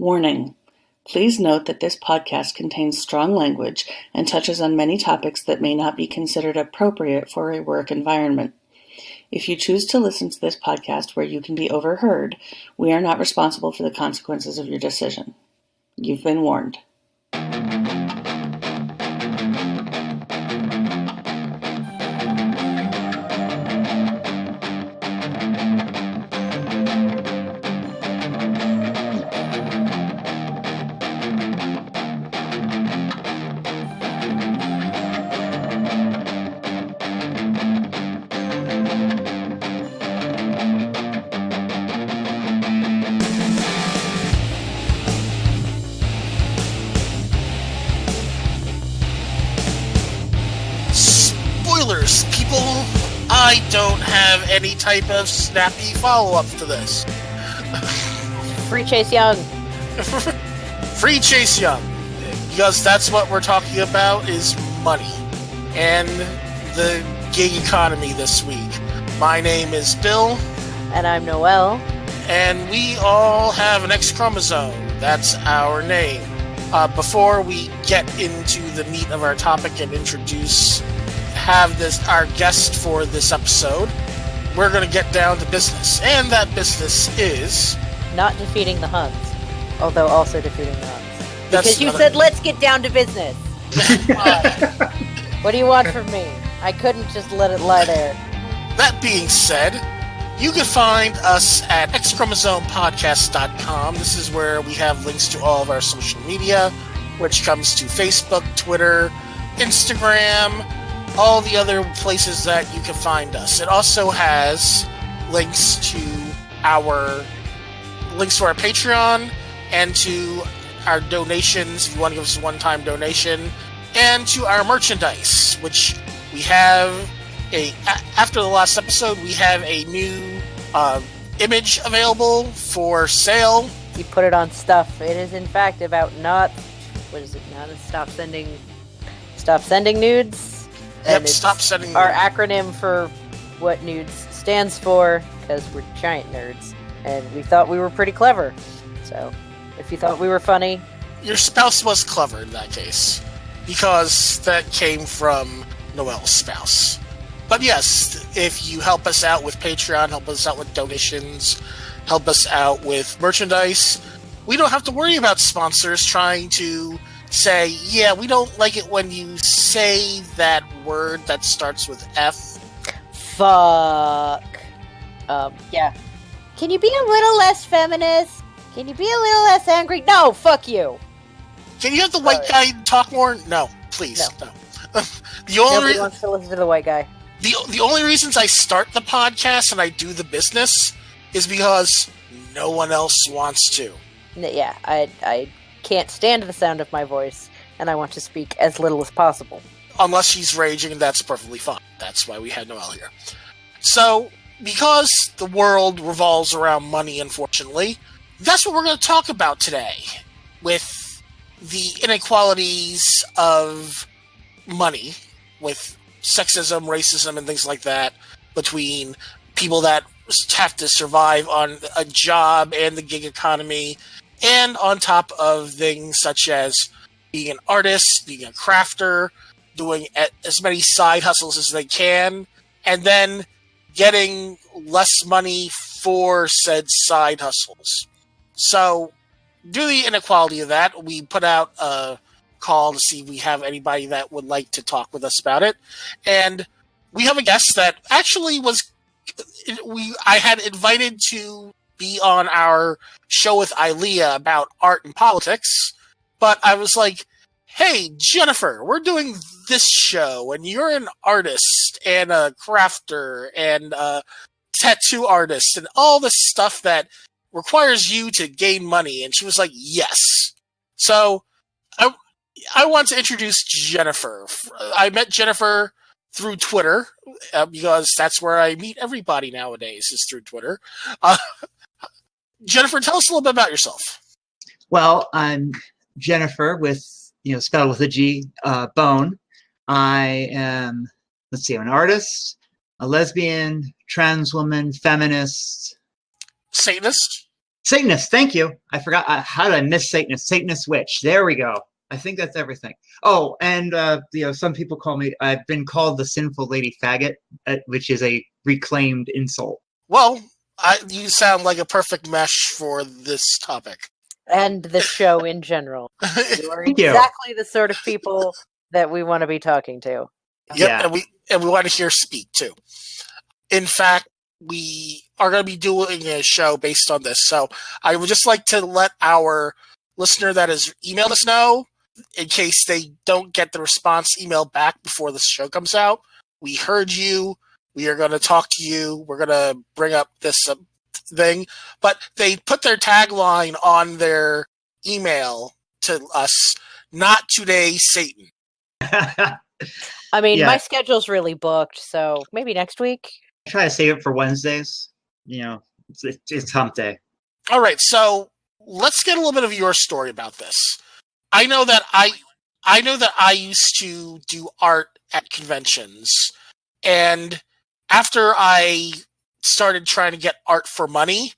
Warning: Please note that this podcast contains strong language and touches on many topics that may not be considered appropriate for a work environment. If you choose to listen to this podcast where you can be overheard, we are not responsible for the consequences of your decision. You've been warned. Spoilers, people! I don't have any type of snappy follow-up to this. Free Chase Young. Free Chase Young. Because that's what we're talking about is money. And the gig economy this week. My name is Bill. And I'm Noelle. And we all have an X-Chromosome. That's our name. Before we get into the meat of our topic and have our guest for this episode, we're going to get down to business. And that business is... not defeating the Huns. Although also defeating the Huns. Because you said, let's get down to business. What do you want from me? I couldn't just let it lie there. That being said, you can find us at xchromosomepodcast.com. This is where we have links to all of our social media, which comes to Facebook, Twitter, Instagram, all the other places that you can find us. It also has links to our Patreon and to our donations if you want to give us a one-time donation, and to our merchandise, which we have after the last episode, we have a new image available for sale. You put it on stuff. It is in fact about not stop sending nudes. Yep, stop sending our acronym for what nudes stands for, because we're giant nerds, and we thought we were pretty clever. So, if you thought we were funny... Your spouse was clever in that case, because that came from Noelle's spouse. But yes, if you help us out with Patreon, help us out with donations, help us out with merchandise, we don't have to worry about sponsors trying to say, yeah, we don't like it when you say that word that starts with F. Fuck. Yeah. Can you be a little less feminist? Can you be a little less angry? No, fuck you. Can you have the white guy talk more? No, please. No. Nobody wants to listen to the white guy. The only reasons I start the podcast and I do the business is because no one else wants to. Yeah, I can't stand the sound of my voice, and I want to speak as little as possible. Unless she's raging, and that's perfectly fine. That's why we had Noelle here. So, because the world revolves around money, unfortunately, that's what we're going to talk about today, with the inequalities of money, with sexism, racism, and things like that, between people that have to survive on a job and the gig economy, and on top of things such as being an artist, being a crafter, doing as many side hustles as they can, and then getting less money for said side hustles. So, due to the inequality of that, we put out a call to see if we have anybody that would like to talk with us about it. And we have a guest that actually I had invited to be on our show with Ilea about art and politics, but I was like, hey, Gennifer, we're doing this show, and you're an artist, and a crafter, and a tattoo artist, and all this stuff that requires you to gain money. And she was like, yes. So I want to introduce Gennifer. I met Gennifer through Twitter, because that's where I meet everybody nowadays, is through Twitter. Gennifer, tell us a little bit about yourself. Well, I'm Gennifer spelled with a G, Bone. I am, I'm an artist, a lesbian, trans woman, feminist. Satanist? Satanist, thank you. I forgot. How did I miss Satanist? Satanist witch. There we go. I think that's everything. Oh, and some people call me. I've been called the sinful lady faggot, which is a reclaimed insult. Well, you sound like a perfect mesh for this topic. And the show in general. You are Thank you. exactly the sort of people that we want to be talking to. Yep, Yeah. and we want to hear speak too. In fact, we are going to be doing a show based on this. So I would just like to let our listener that has emailed us know, in case they don't get the response email back before the show comes out. We heard you. We are going to talk to you. We're going to bring up this thing. But they put their tagline on their email to us, not today, Satan. I mean, my schedule's really booked, so maybe next week. I try to save it for Wednesdays. It's hump day. All right, so let's get a little bit of your story about this. I know that I used to do art at conventions, and after I started trying to get art for money,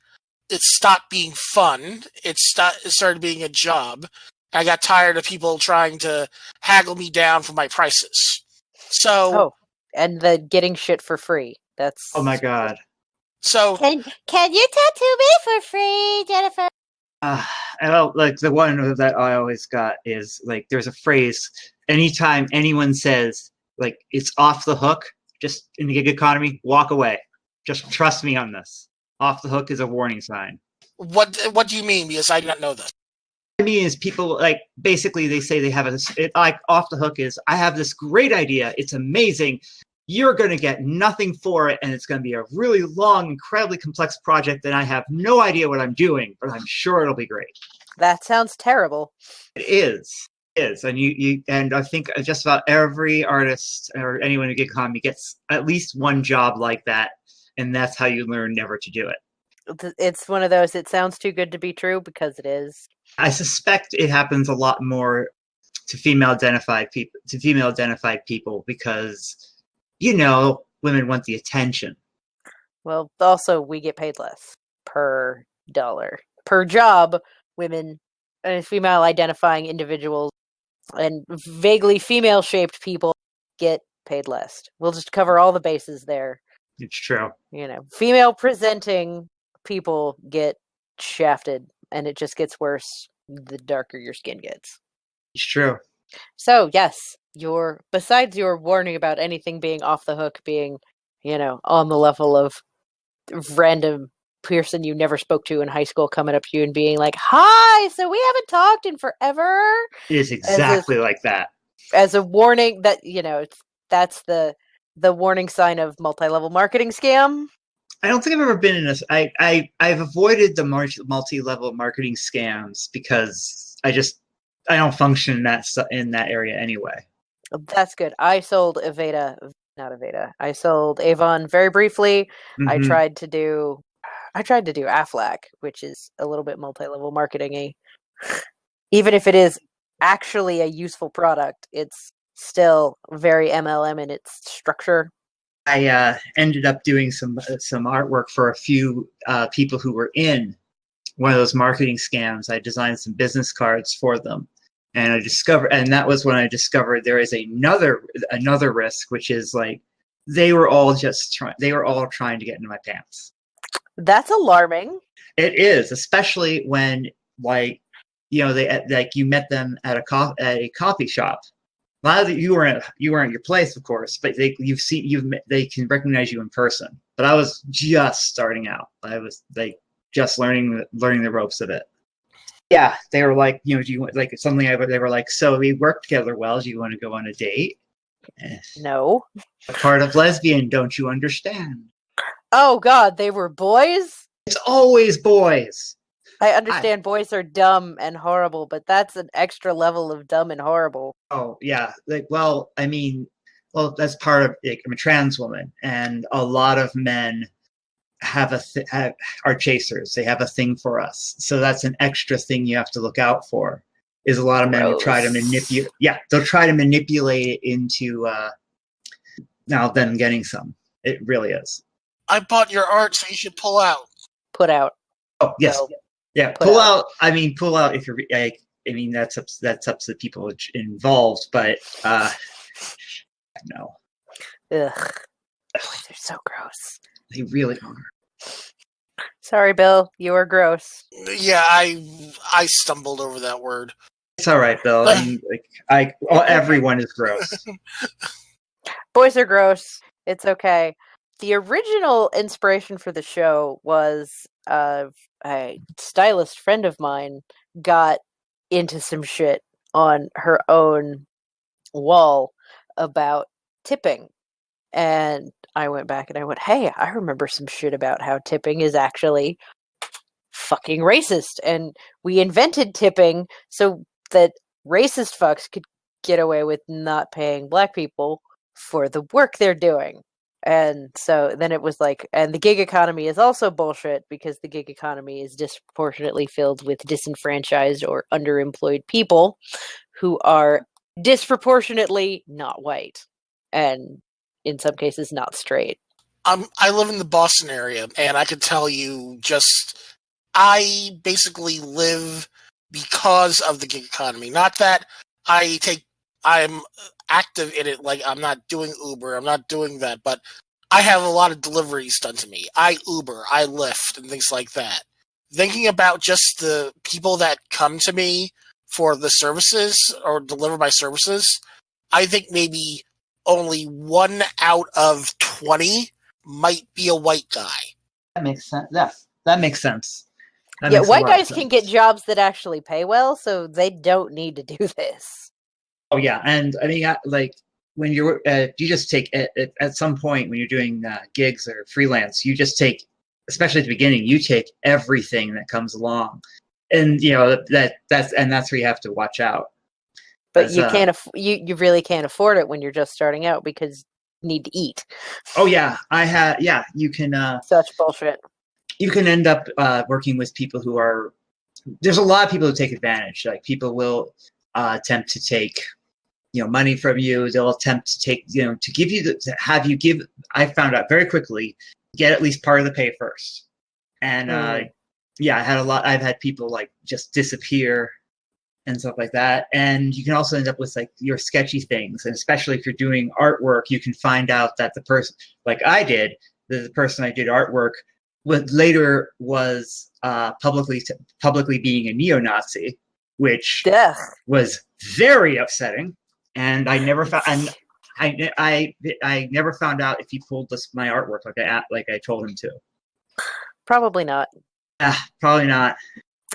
it stopped being fun. It started being a job. I got tired of people trying to haggle me down for my prices. So, and the getting shit for free. That's oh my god. So can you tattoo me for free, Gennifer? Like the one that I always got is like there's a phrase anytime anyone says like it's off the hook, just in the gig economy, walk away. Just trust me on this. Off the hook is a warning sign. What do you mean? Because I did not know this. What I mean is people like basically they say they have like off the hook is I have this great idea. It's amazing. You're going to get nothing for it, and it's going to be a really long, incredibly complex project, and I have no idea what I'm doing, but I'm sure it'll be great. That sounds terrible. It is. And and I think just about every artist or anyone in gig economy gets at least one job like that, and that's how you learn never to do it. It's one of those, it sounds too good to be true because it is. I suspect it happens a lot more to female identified people because, women want the attention. Well, also we get paid less per dollar. Per job, women and female identifying individuals and vaguely female shaped people get paid less. We'll just cover all the bases there. It's true. Female presenting people get shafted, and it just gets worse the darker your skin gets. It's true. So yes, besides your warning about anything being off the hook being, on the level of random person you never spoke to in high school coming up to you and being like, "Hi, so we haven't talked in forever." It is exactly like that. As a warning that, that's the warning sign of multi-level marketing scam. I don't think I've ever been in this. I've avoided the multi-level marketing scams because I don't function in that area anyway. That's good. I sold I sold Avon very briefly. Mm-hmm. I tried to do Aflac, which is a little bit multi-level marketing-y. Even if it is actually a useful product, it's still very MLM in its structure. I ended up doing some artwork for a few people who were in one of those marketing scams. I designed some business cards for them, and that was when I discovered there is another risk, which is like they were all trying to get into my pants. That's alarming. It is, especially when you met them at a coffee shop. A lot of you weren't at your place, of course, but they can recognize you in person. But I was just starting out. I was just learning the ropes of it. Yeah, they were like, do you like something? They were like, so we work together well. Do you want to go on a date? No. A part of lesbian, don't you understand? Oh God, they were boys? It's always boys. I understand boys are dumb and horrible, but that's an extra level of dumb and horrible. Oh yeah, that's part of I'm a trans woman, and a lot of men are chasers. They have a thing for us, so that's an extra thing you have to look out for. Is a lot of men who try to manipulate. Yeah, they'll try to manipulate it into now them getting some. It really is. I bought your art, so you should pull out. Put out. Oh yes. Yeah, pull out. I mean, pull out if you're. I mean, that's up to the people involved, but no. Ugh. Boys are so gross. They really are. Sorry, Bill. You are gross. Yeah, I stumbled over that word. It's all right, Bill. I mean, everyone is gross. Boys are gross. It's okay. The original inspiration for the show was a stylist friend of mine got into some shit on her own wall about tipping. And I went back and I went, hey, I remember some shit about how tipping is actually fucking racist. And we invented tipping so that racist fucks could get away with not paying black people for the work they're doing. And so then it was like, and the gig economy is also bullshit because the gig economy is disproportionately filled with disenfranchised or underemployed people who are disproportionately not white and in some cases not straight. I live in the Boston area, and I can tell you I basically live because of the gig economy. Not that I'm active in it, like I'm not doing Uber, I'm not doing that, but I have a lot of deliveries done to me. I Uber, I Lyft, and things like that. Thinking about just the people that come to me for the services or deliver my services, I think maybe only 1 out of 20 might be a white guy. That makes sense. Yeah, that makes sense. White guys can get jobs that actually pay well, so they don't need to do this. Oh yeah, and I mean, like when you just take at some point when you're doing gigs or freelance, you just take, especially at the beginning, you take everything that comes along, and you know that's where you have to watch out. But you can't. You really can't afford it when you're just starting out because you need to eat. Oh yeah, you can. Such bullshit. You can end up working with people who are. There's a lot of people who take advantage. Like people will attempt to take, money from you. They'll attempt to take, to give you to have you give. I found out very quickly, get at least part of the pay first. And I've had people like just disappear and stuff like that. And you can also end up with like your sketchy things. And especially if you're doing artwork, you can find out that the person, like I did, the person I did artwork later was publicly being a neo-Nazi, which was very upsetting. And I never found, I never found out if he pulled my artwork like I told him to. Probably not. Probably not.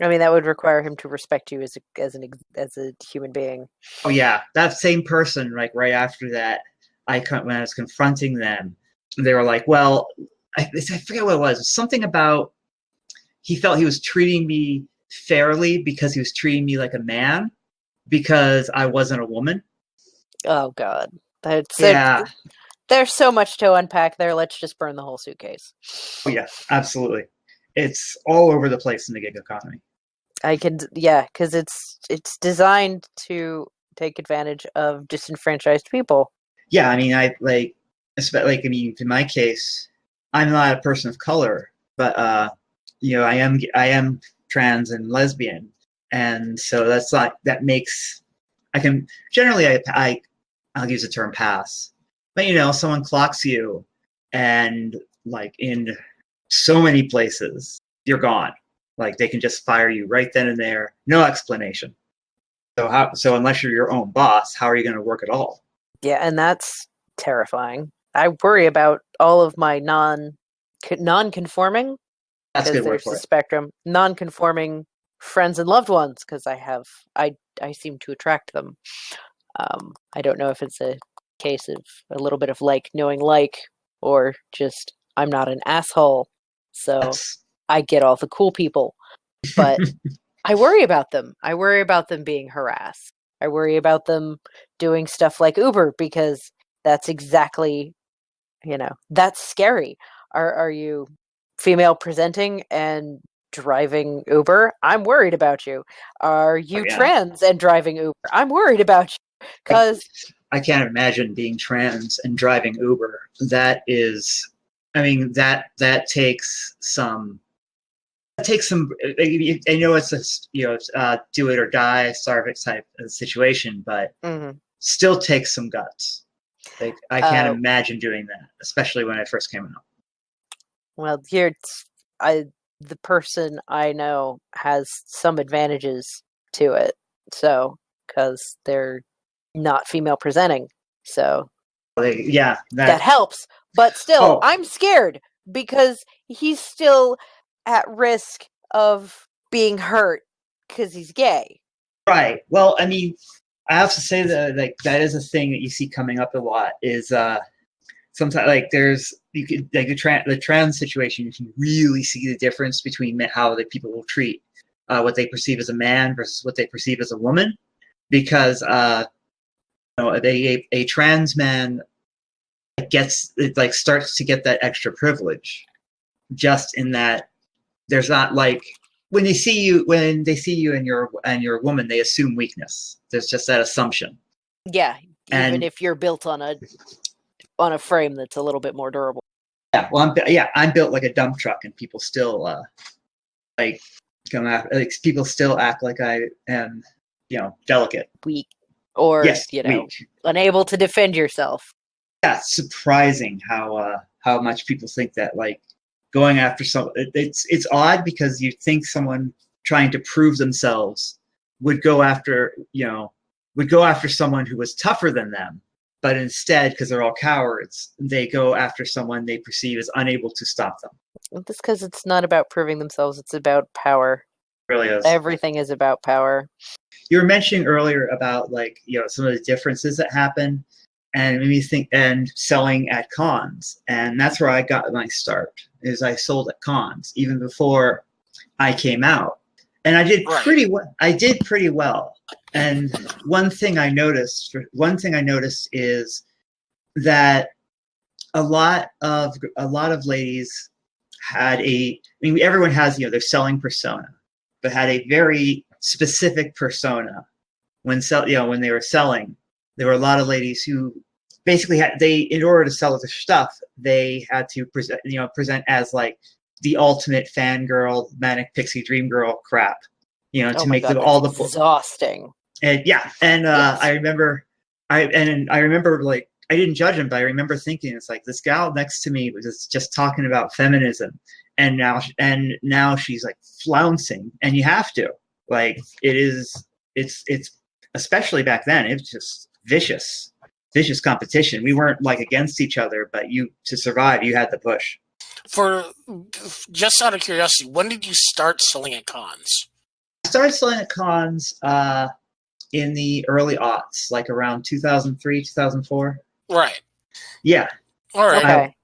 I mean, that would require him to respect you as a human being. Oh yeah, that same person. Like right after that, when I was confronting them, they were like, "Well, I forget what it was. It was something about he felt he was treating me fairly because he was treating me like a man because I wasn't a woman." Oh God, there's so much to unpack there. Let's just burn the whole suitcase. Oh yeah, absolutely. It's all over the place in the gig economy. Because it's designed to take advantage of disenfranchised people. Yeah, I mean, in my case, I'm not a person of color, but I am trans and lesbian, and so I'll use the term pass. But someone clocks you, and like in so many places, you're gone. Like they can just fire you right then and there, no explanation. So unless you're your own boss, how are you going to work at all? Yeah, and that's terrifying. I worry about all of my non-conforming. That's a good word for it. Spectrum non-conforming friends and loved ones because I seem to attract them. I don't know if it's a case of a little bit of knowing or just I'm not an asshole. So I get all the cool people, but I worry about them. I worry about them being harassed. I worry about them doing stuff like Uber because that's exactly, that's scary. Are you female presenting and driving Uber? I'm worried about you. Are you trans and driving Uber? I'm worried about you because I can't imagine being trans and driving Uber. That is. I mean, that takes some it takes some. I know it's a do it or die, starve it type of situation, but still takes some guts. Like I can't imagine doing that, especially when I first came out. Well, the person I know has some advantages to it, so because they're not female presenting, so that helps. But still, I'm scared because he's still at risk of being hurt because he's gay. Right. Well, I mean, I have to say that that is a thing that you see coming up a lot. Is sometimes the trans situation, you can really see the difference between how the people will treat what they perceive as a man versus what they perceive as a woman, because a trans man starts to get that extra privilege, just in that there's not like when they see you and you're a woman, they assume weakness. There's just that assumption. Yeah, even if you're built on a frame that's a little bit more durable. Yeah, well, I'm built like a dump truck, and people still people still act like I am, delicate, weak, or weak. Unable to defend yourself. Yeah, it's surprising how much people think that going after it's odd, because you think someone trying to prove themselves would go after someone who was tougher than them. But instead, because they're all cowards, they go after someone they perceive as unable to stop them. That's because it's not about proving themselves, it's about power. It really is. Everything is about power. You were mentioning earlier about some of the differences that happen, and made me think, and selling at cons. And that's where I got my start, is I sold at cons even before I came out. And I did pretty well. And one thing I noticed is that a lot of ladies had everyone has their selling persona, but had a very specific persona when they were selling. There were a lot of ladies who basically in order to sell their stuff, they had to present as the ultimate fangirl, manic pixie dream girl crap, to make them all the exhausting. And yes. I remember I didn't judge him, but I remember thinking, it's like, this gal next to me was just talking about feminism, and now she's flouncing, and you have to it's especially back then, it was just vicious competition. We weren't against each other, but to survive, you had to push. For just out of curiosity, when did you start selling at cons? I started selling at cons in the early aughts, around 2003, 2004. Right. Yeah. All right. Okay.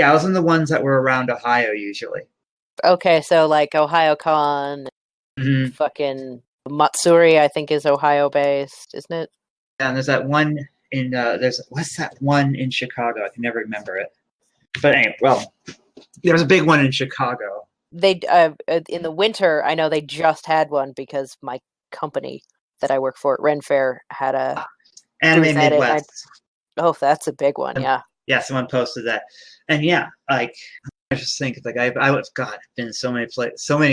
I was in the ones that were around Ohio usually. Okay, so OhioCon, fucking Matsuri, I think, is Ohio based, isn't it? Yeah, and there's that one in what's that one in Chicago? I can never remember it. But anyway, there was a big one in Chicago. They in the winter, I know they just had one because my company that I work for at Ren Fair had a Anime Midwest. That's a big one. Yeah. Yeah, someone posted that, and I just think I've been in so many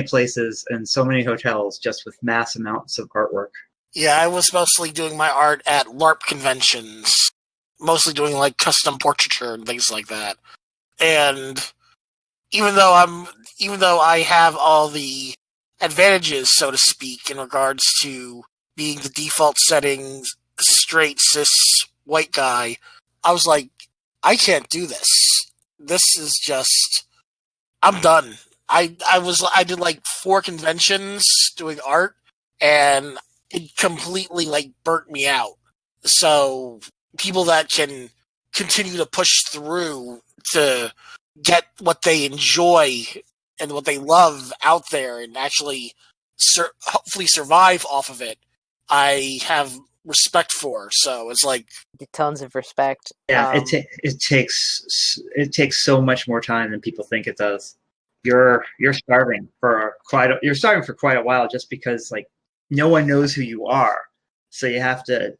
places and so many hotels just with mass amounts of artwork. Yeah, I was mostly doing my art at LARP conventions, mostly doing custom portraiture and things like that. And even though I have all the advantages, so to speak, in regards to being the default settings, straight cis white guy, I was like, I can't do this. This is just, I'm done. I did 4 conventions doing art, and it completely burnt me out. So people that can continue to push through to get what they enjoy and what they love out there and actually hopefully survive off of it, I have respect for. So it's tons of respect. Yeah, it takes so much more time than people think it does. You're starving for quite a while, just because no one knows who you are, so you have to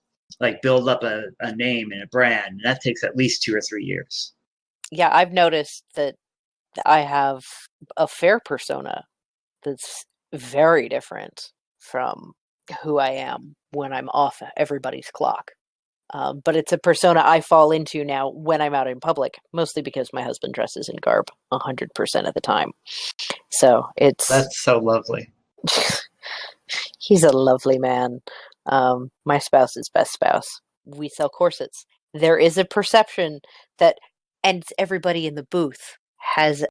build up a name and a brand, and that takes at least 2 or 3 years. Yeah, I've noticed that I have a fair persona that's very different from who I am when I'm off everybody's clock. But it's a persona I fall into now when I'm out in public, mostly because my husband dresses in garb 100% of the time. So That's so lovely. He's a lovely man. My spouse's best spouse. We sell corsets. There is a perception that, and everybody in the booth has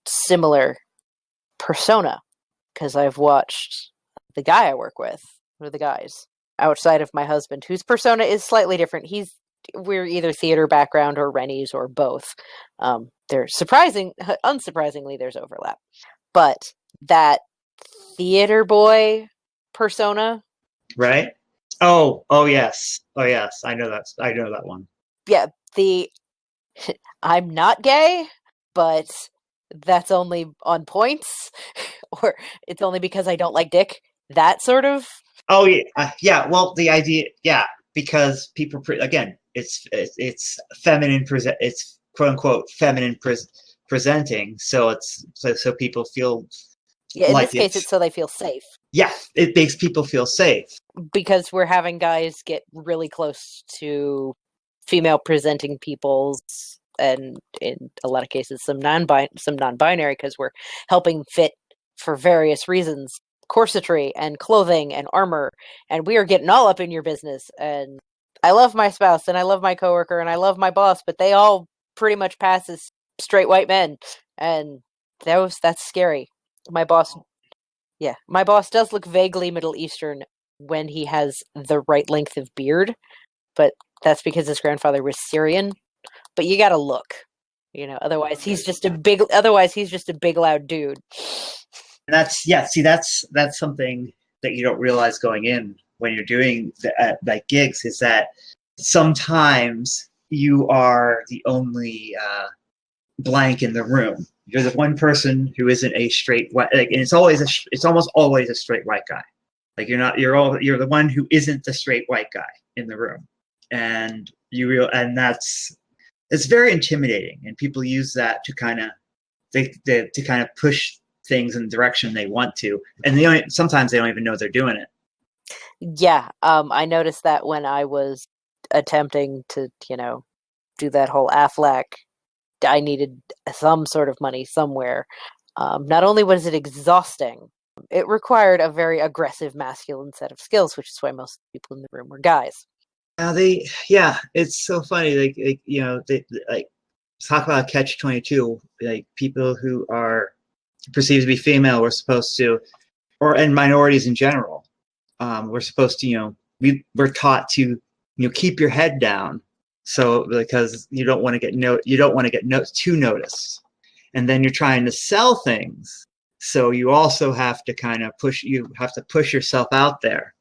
similar persona, because I've watched the guy I work with, or the guys, outside of my husband, whose persona is slightly different. We're either theater background or Rennies or both. Unsurprisingly, there's overlap. But that theater boy persona, Right? Oh yes. I know that one. yeah, I'm not gay, but that's only on points, or it's only because I don't like dick. That sort of. Oh yeah. Well, the idea, because people again, it's feminine it's quote unquote feminine presenting, so people feel. Yeah, in this case, it's so they feel safe. Yeah, it makes people feel safe. Because we're having guys get really close to female presenting peoples, and in a lot of cases, some non-binary, because we're helping fit for various reasons, corsetry and clothing and armor, and we are getting all up in your business. And I love my spouse, and I love my coworker, and I love my boss, but they all pretty much pass as straight white men, and that's scary. My boss does look vaguely Middle Eastern when he has the right length of beard, but that's because his grandfather was Syrian. But you gotta look, otherwise he's just a big loud dude. And that's something that you don't realize going in when you're doing like gigs, is that sometimes you are the only blank in the room. You're the one person who isn't a straight white, and it's almost always a straight white guy. Like you're the one who isn't the straight white guy in the room, and it's very intimidating. And people use that to kind of push things in the direction they want to, and sometimes they don't even know they're doing it. Yeah, I noticed that when I was attempting to, do that whole Affleck. I needed some sort of money somewhere. Not only was it exhausting, it required a very aggressive masculine set of skills, which is why most people in the room were guys. Now it's so funny. They talk about catch-22. Like people who are perceived to be female were supposed to, and minorities in general, we're supposed to, we're taught to, keep your head down. So because you don't want to get too noticed, and then you're trying to sell things, so you also have to push yourself out there,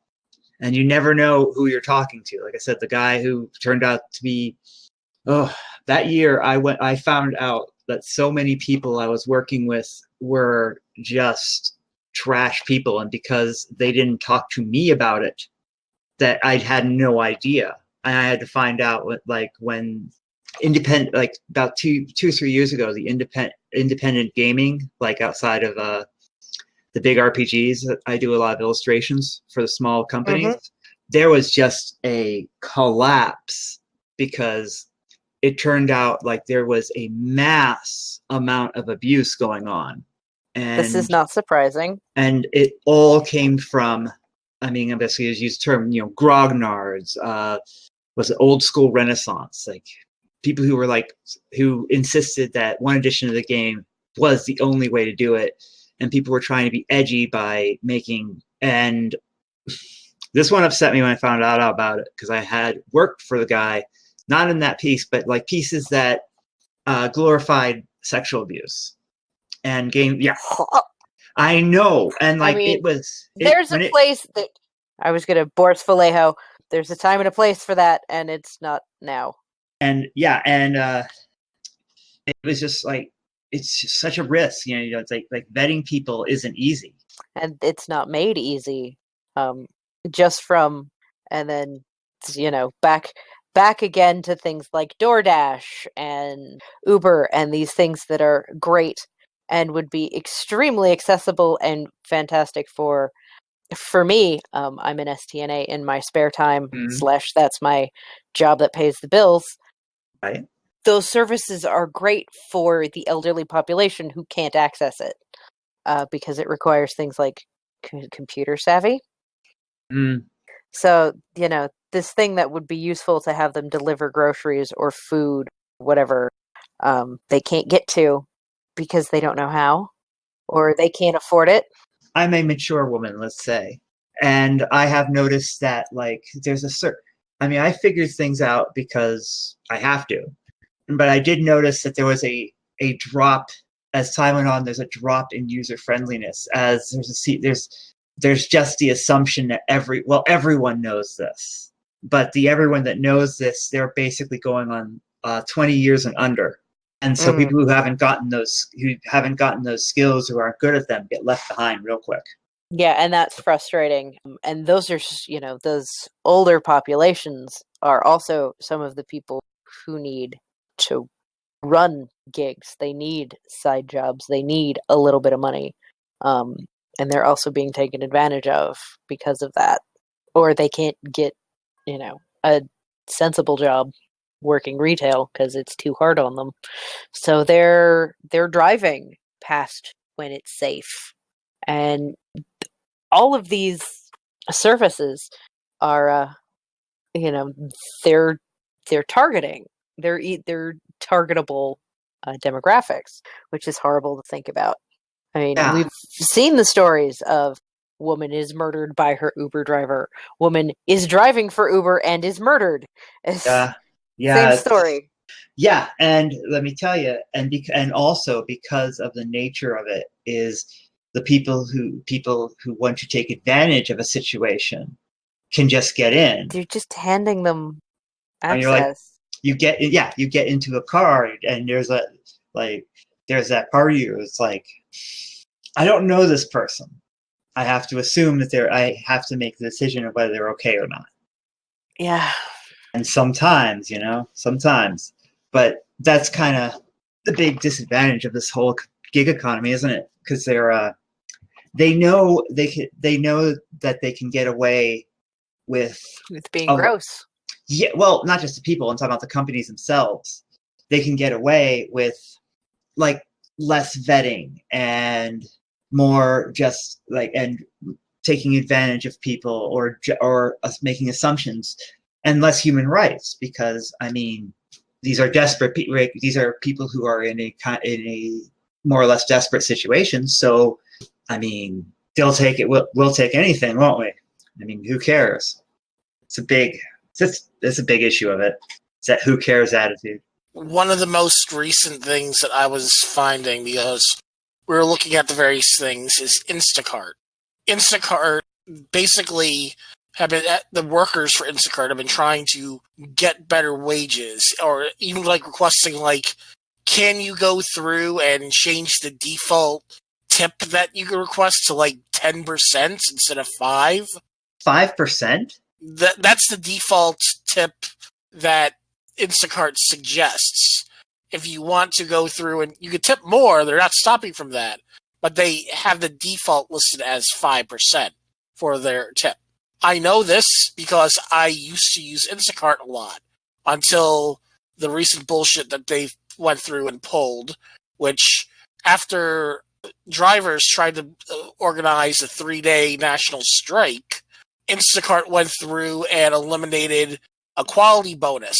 and you never know who you're talking to. Like I said, the guy who turned out to be, that year I found out that so many people I was working with were just trash people, and because they didn't talk to me about it, that I had no idea. And I had to find out when independent, about 2 or 3 years ago, the independent gaming, outside of the big RPGs, I do a lot of illustrations for the small companies. Mm-hmm. There was just a collapse because it turned out like there was a mass amount of abuse going on. And this is not surprising. And it all came from, I'm basically use the term, grognards, was old school Renaissance, like people who insisted that one edition of the game was the only way to do it, and people were trying to be edgy by making. And this one upset me when I found out about it, because I had worked for the guy, not in that piece, but pieces that glorified sexual abuse and game. Yeah, I know, and there's a place that I was gonna Boris Vallejo. There's a time and a place for that, and it's not now. And it was just it's just such a risk, it's like vetting people isn't easy, and it's not made easy. Just from, and then back again to things like DoorDash and Uber and these things that are great and would be extremely accessible and fantastic for me. I'm an STNA in my spare time / that's my job that pays the bills. Right. Those services are great for the elderly population who can't access it because it requires things like computer savvy. So, this thing that would be useful to have them deliver groceries or food, whatever, they can't get to because they don't know how or they can't afford it. I'm a mature woman, let's say, and I have noticed that, like, there's a certain, I figured things out because I have to, but I did notice that there was a drop as time went on. There's a drop in user friendliness as there's just the assumption that everyone knows this, but the everyone that knows this, they're basically going on 20 years and under. And so people who haven't gotten those skills, who aren't good at them, get left behind real quick. Yeah, and that's frustrating. And those are, those older populations are also some of the people who need to run gigs. They need side jobs. They need a little bit of money. And they're also being taken advantage of because of that. Or they can't get, a sensible job working retail because it's too hard on them. So they're driving past when it's safe. And all of these services are, they're targeting. They're targetable demographics, which is horrible to think about. We've seen the stories of woman is murdered by her Uber driver. Woman is driving for Uber and is murdered. Same story. Yeah, and let me tell you, and also because of the nature of it, is the people who want to take advantage of a situation can just get in. They're just handing them access. And you're like, you get into a car, and there's that part of you. It's like, I don't know this person. I have to assume that I have to make the decision of whether they're okay or not. Yeah. And sometimes, but that's kind of the big disadvantage of this whole gig economy, isn't it? Because they know that they can get away with being gross. Yeah, well, not just the people. I'm talking about the companies themselves. They can get away with like less vetting and more just and taking advantage of people or making assumptions, and less human rights, because these are desperate people. These are people who are in a more or less desperate situation. So they'll take it. We'll take anything, won't we? Who cares? It's a big issue of it. It's that who cares attitude. One of the most recent things that I was finding, because we were looking at the various things, is Instacart. Instacart basically the workers for Instacart have been trying to get better wages, or even requesting can you go through and change the default tip that you can request to 10% instead of 5%? 5%? That's the default tip that Instacart suggests. If you want to go through and you could tip more, they're not stopping from that, but they have the default listed as 5% for their tip. I know this because I used to use Instacart a lot until the recent bullshit that they went through and pulled, which after drivers tried to organize a 3-day national strike, Instacart went through and eliminated a quality bonus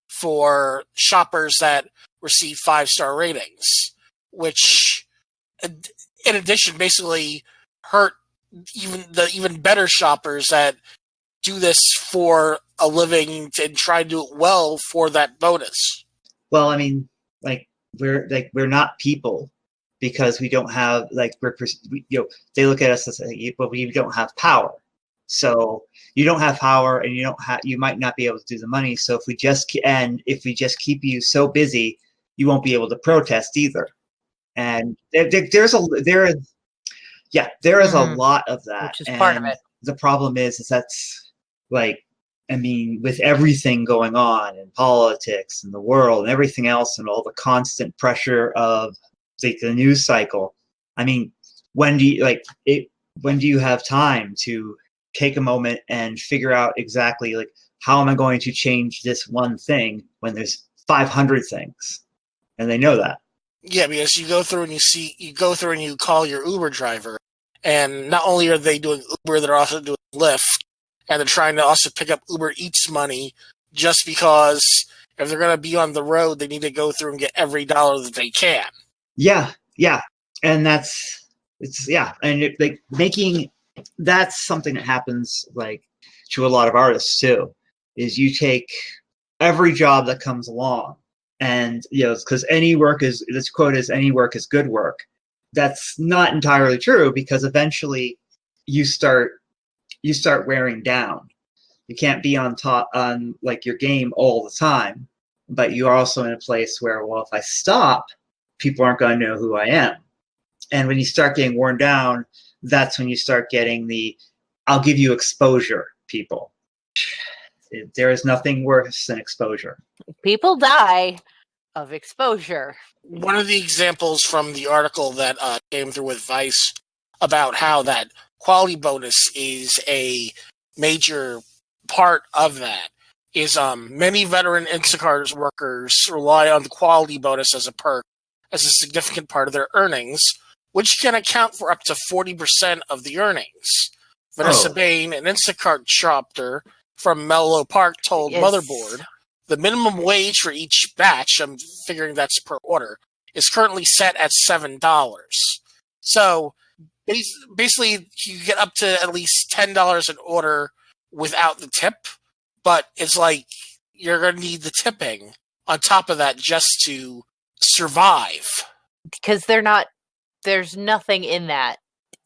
for shoppers that receive 5-star ratings, which in addition basically hurt even better shoppers that do this for a living and try to do it well for that bonus. Well, we're not people because we don't have they look at us as but we don't have power. So you don't have power, and you might not be able to do the money. So if we just keep you so busy, you won't be able to protest either. And there is a lot of that, which is part of it. The problem is that's with everything going on in politics and the world and everything else, and all the constant pressure of the news cycle. I mean, when do you have time to take a moment and figure out exactly like how am I going to change this one thing when there's 500 things, and they know that. Yeah, because you go through and you call your Uber driver, and not only are they doing Uber, they're also doing Lyft, and they're trying to also pick up Uber Eats money just because if they're going to be on the road, they need to go through and get every dollar that they can. Yeah, and that's something that happens like to a lot of artists too. Is you take every job that comes along, and because any work is, this quote is, any work is good work. That's not entirely true, because eventually you start wearing down. You can't be on top on like your game all the time, but you are also in a place where, well, if I stop, people aren't going to know who I am. And when you start getting worn down, that's when you start getting the I'll give you exposure people. There is nothing worse than exposure. People die of exposure. One of the examples from the article that came through with Vice about how that quality bonus is a major part of that is many veteran Instacart workers rely on the quality bonus as a perk, as a significant part of their earnings, which can account for up to 40% of the earnings. Vanessa Bain, an Instacart shopper from Menlo Park, told Motherboard the minimum wage for each batch, I'm figuring that's per order, is currently set at $7. So basically, you get up to at least $10 an order without the tip, but it's like you're going to need the tipping on top of that just to survive. Because there's nothing in that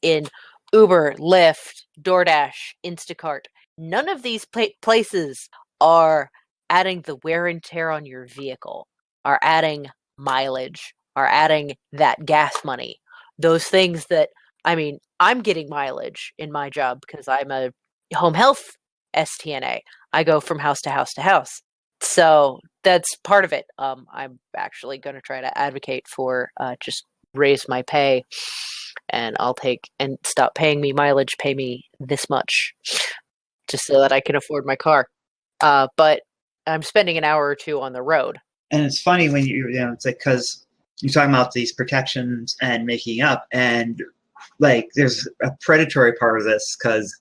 in Uber, Lyft, Doordash, Instacart. None of these places are adding the wear and tear on your vehicle, are adding mileage, are adding that gas money. Those things that, I mean, I'm getting mileage in my job because I'm a home health STNA. I go from house to house to house. So that's part of it. I'm actually going to try to advocate for just raise my pay, and I'll take and stop paying me mileage, pay me this much, just so that I can afford my car. But I'm spending an hour or two on the road. And it's funny when it's like, because you're talking about these protections and making up, and like there's a predatory part of this, because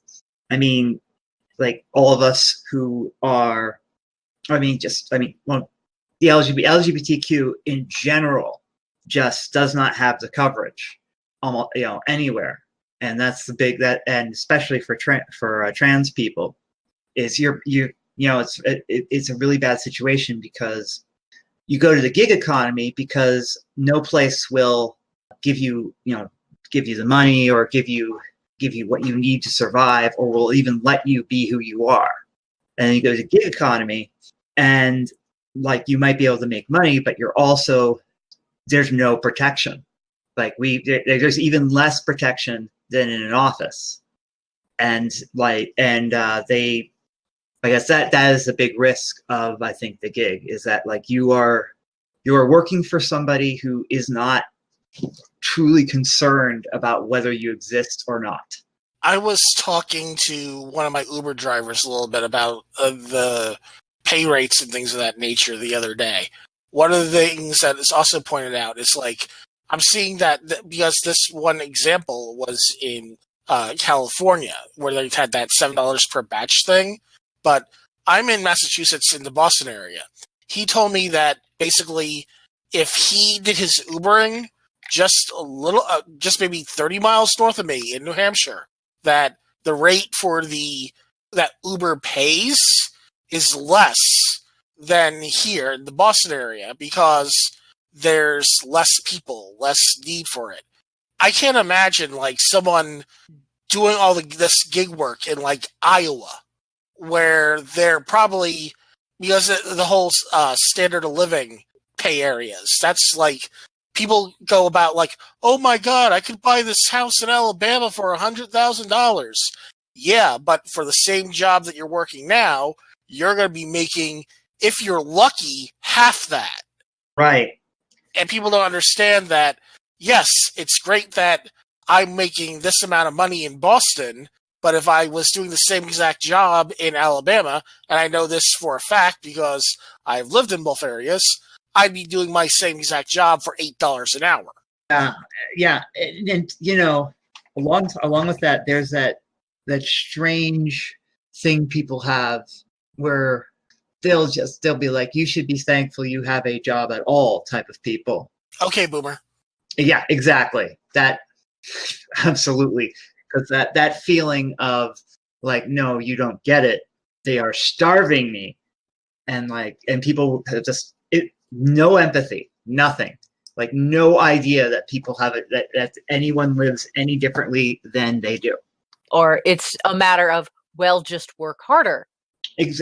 I mean, like all of us who are, well, the LGBTQ in general just does not have the coverage almost anywhere, and that's the big and especially for trans people is it's a really bad situation, because you go to the gig economy because no place will give you the money or give you what you need to survive, or will even let you be who you are. And then you go to the gig economy, and like you might be able to make money, but there's no protection. Like there's even less protection than in an office, and I guess that is the big risk of, I think, the gig, is that like you are working for somebody who is not truly concerned about whether you exist or not. I was talking to one of my Uber drivers a little bit about the pay rates and things of that nature the other day. One of the things that is also pointed out is like, I'm seeing that because this one example was in California, where they had that $7 per batch thing. But I'm in Massachusetts, in the Boston area. He told me that basically if he did his Ubering just a little, just maybe 30 miles north of me in New Hampshire, that the rate for that Uber pays is less than here in the Boston area, because there's less people, less need for it. I can't imagine like someone doing all this gig work in like Iowa, where they're probably, because of the whole standard of living pay areas, that's like people go about like, oh my God, I could buy this house in Alabama for $100,000. Yeah, but for the same job that you're working now, you're going to be making, if you're lucky, half that. Right. And people don't understand that yes, it's great that I'm making this amount of money in Boston, but if I was doing the same exact job in Alabama, and I know this for a fact because I've lived in both areas, I'd be doing my same exact job for $8 an hour. Yeah, and along with that, there's that strange thing people have where they'll be like, you should be thankful you have a job at all type of people. Okay, boomer. Yeah, exactly. That absolutely, because that feeling of like, no, you don't get it. They are starving me, and people have just no empathy, nothing, like no idea that people have it, that anyone lives any differently than they do. Or it's a matter of, well, just work harder.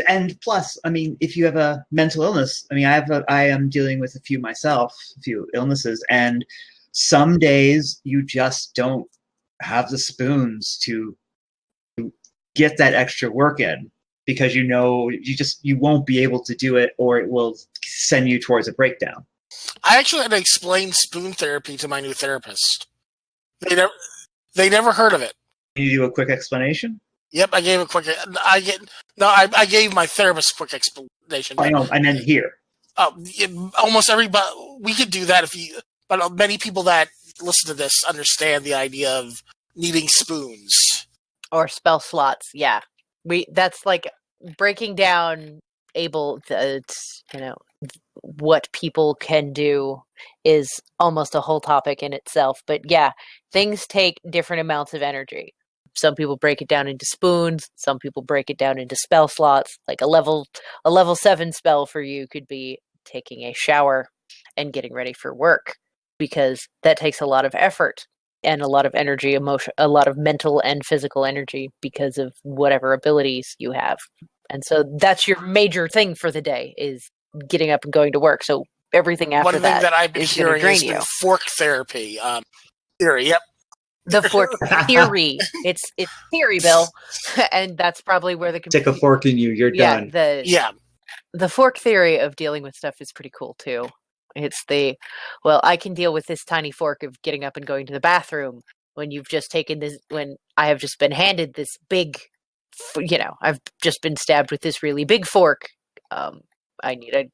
And plus, I mean, if you have a mental illness, I mean, I am dealing with a few illnesses, and some days you just don't have the spoons to get that extra work in, because you won't be able to do it, or it will send you towards a breakdown. I actually had to explain spoon therapy to my new therapist. They never heard of it. Can you do a quick explanation? Yep, I gave a quick. I gave my therapist a quick explanation. I know. I meant here. Almost everybody. We could do that but many people that listen to this understand the idea of needing spoons or spell slots. Yeah, that's like breaking down what people can do is almost a whole topic in itself. But yeah, things take different amounts of energy. Some people break it down into spoons. Some people break it down into spell slots. Like a level 7 spell for you could be taking a shower and getting ready for work, because that takes a lot of effort and a lot of energy, emotion, a lot of mental and physical energy because of whatever abilities you have. And so that's your major thing for the day, is getting up and going to work. So everything after that. One thing that I've been hearing has been fork therapy. Theory, yep. The fork theory. It's theory, Bill. And that's probably where stick a fork in you, you're done. The fork theory of dealing with stuff is pretty cool too. It's I can deal with this tiny fork of getting up and going to the bathroom when I have just been handed this big, I've just been stabbed with this really big fork. I need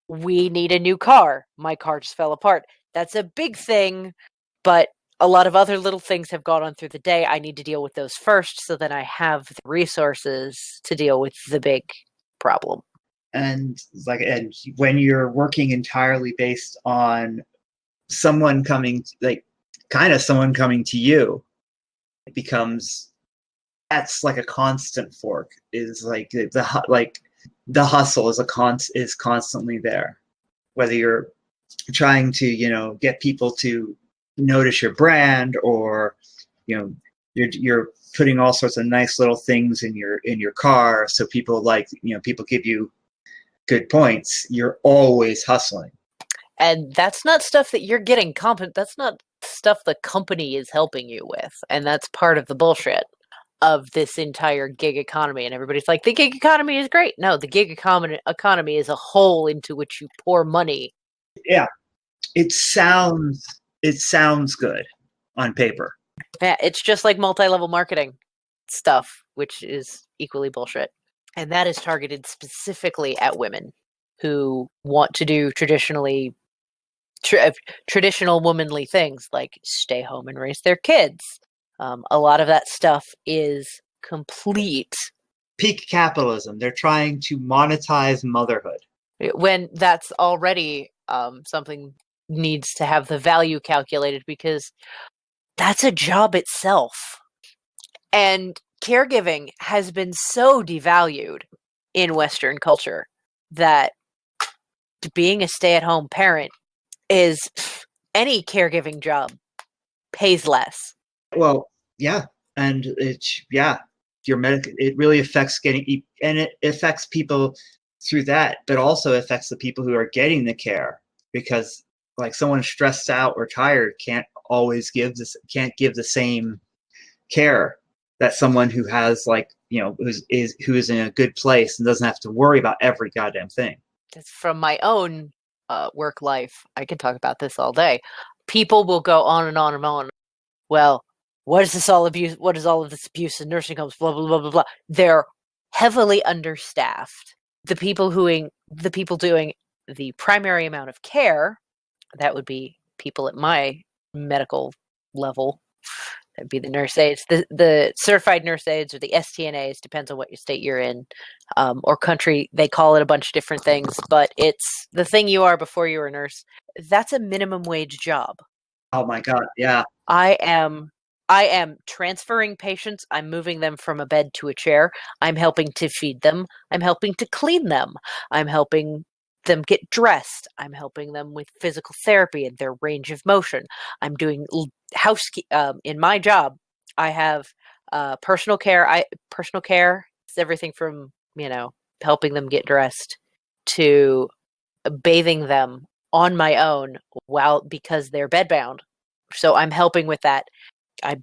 we need a new car. My car just fell apart. That's a big thing, but a lot of other little things have gone on through the day. I need to deal with those first, so that I have the resources to deal with the big problem. And when you're working entirely based on someone coming to you, it becomes, that's like a constant fork. Is like the hustle is constantly there, whether you're trying to get people to notice your brand, or you're putting all sorts of nice little things in your car, so people people give you good points. You're always hustling, and that's not stuff that you're getting that's not stuff the company is helping you with, and that's part of the bullshit of this entire gig economy. And everybody's like, the gig economy is great. No, the gig economy is a hole into which you pour money. Yeah, it sounds good on paper. Yeah, it's just like multi-level marketing stuff, which is equally bullshit. And that is targeted specifically at women who want to do traditional womanly things, like stay home and raise their kids. A lot of that stuff is complete peak capitalism. They're trying to monetize motherhood, when that's already something needs to have the value calculated, because that's a job itself. And caregiving has been so devalued in Western culture that being a stay-at-home parent is, any caregiving job pays less. Well, yeah, and it really affects and it affects people through that, but also affects the people who are getting the care, because like someone stressed out or tired can't give the same care that someone who has who is in a good place and doesn't have to worry about every goddamn thing. That's from my own work life. I can talk about this all day. People will go on and on and on. Well, what is this all abuse? What is all of this abuse in nursing homes? Blah blah blah blah blah. They're heavily understaffed. The people doing the primary amount of care, that would be people at my medical level. That'd be the nurse aides, the certified nurse aides, or the STNAs, depends on what state you're in, or country. They call it a bunch of different things, but it's the thing you are before you're a nurse. That's a minimum wage job. Oh my God, yeah. I am transferring patients. I'm moving them from a bed to a chair. I'm helping to feed them. I'm helping to clean them. I'm helping them get dressed. I'm helping them with physical therapy and their range of motion. I'm doing in my job. I have personal care. Personal care is everything from helping them get dressed to bathing them on my own because they're bedbound. So I'm helping with that. I'm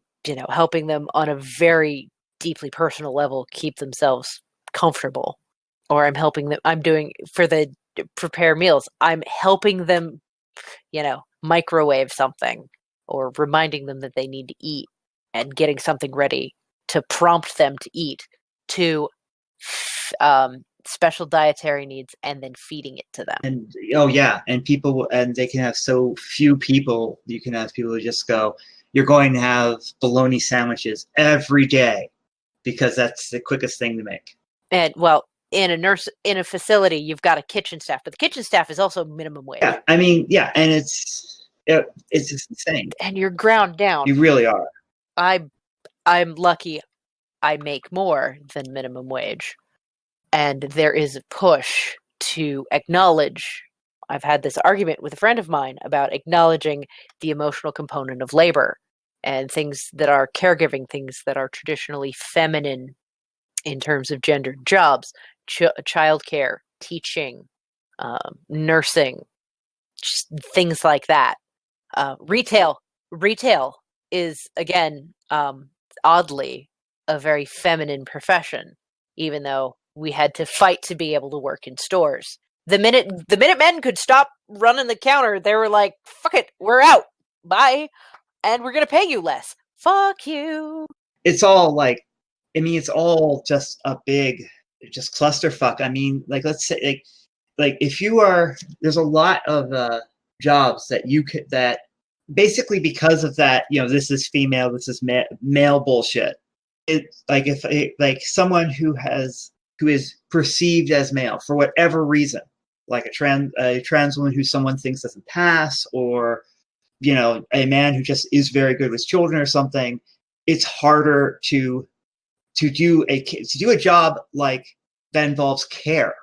helping them on a very deeply personal level keep themselves comfortable, or I'm helping them. I'm doing for the prepare meals. I'm helping them, microwave something, or reminding them that they need to eat and getting something ready to prompt them to eat, to special dietary needs, and then feeding it to them. And and they can have so few people. You can have people who just go, you're going to have bologna sandwiches every day because that's the quickest thing to make. And in a facility, you've got a kitchen staff, but the kitchen staff is also minimum wage. Yeah, I mean, yeah, and it's just insane. And you're ground down. You really are. I'm lucky I make more than minimum wage. And there is a push to acknowledge. I've had this argument with a friend of mine about acknowledging the emotional component of labor and things that are caregiving, things that are traditionally feminine in terms of gendered jobs, childcare, teaching, nursing, just things like that. Retail is, again, oddly, a very feminine profession, even though we had to fight to be able to work in stores. The minute men could stop running the counter, they were like, fuck it, we're out. Bye. And we're going to pay you less. Fuck you. It's all it's all just a big, just clusterfuck. I mean, let's say, if you are, there's a lot of jobs that you could, that basically because of that, this is female, this is male bullshit. It's if someone who is perceived as male for whatever reason, like a trans woman who someone thinks doesn't pass, or a man who just is very good with children or something, it's harder to do a job that involves care,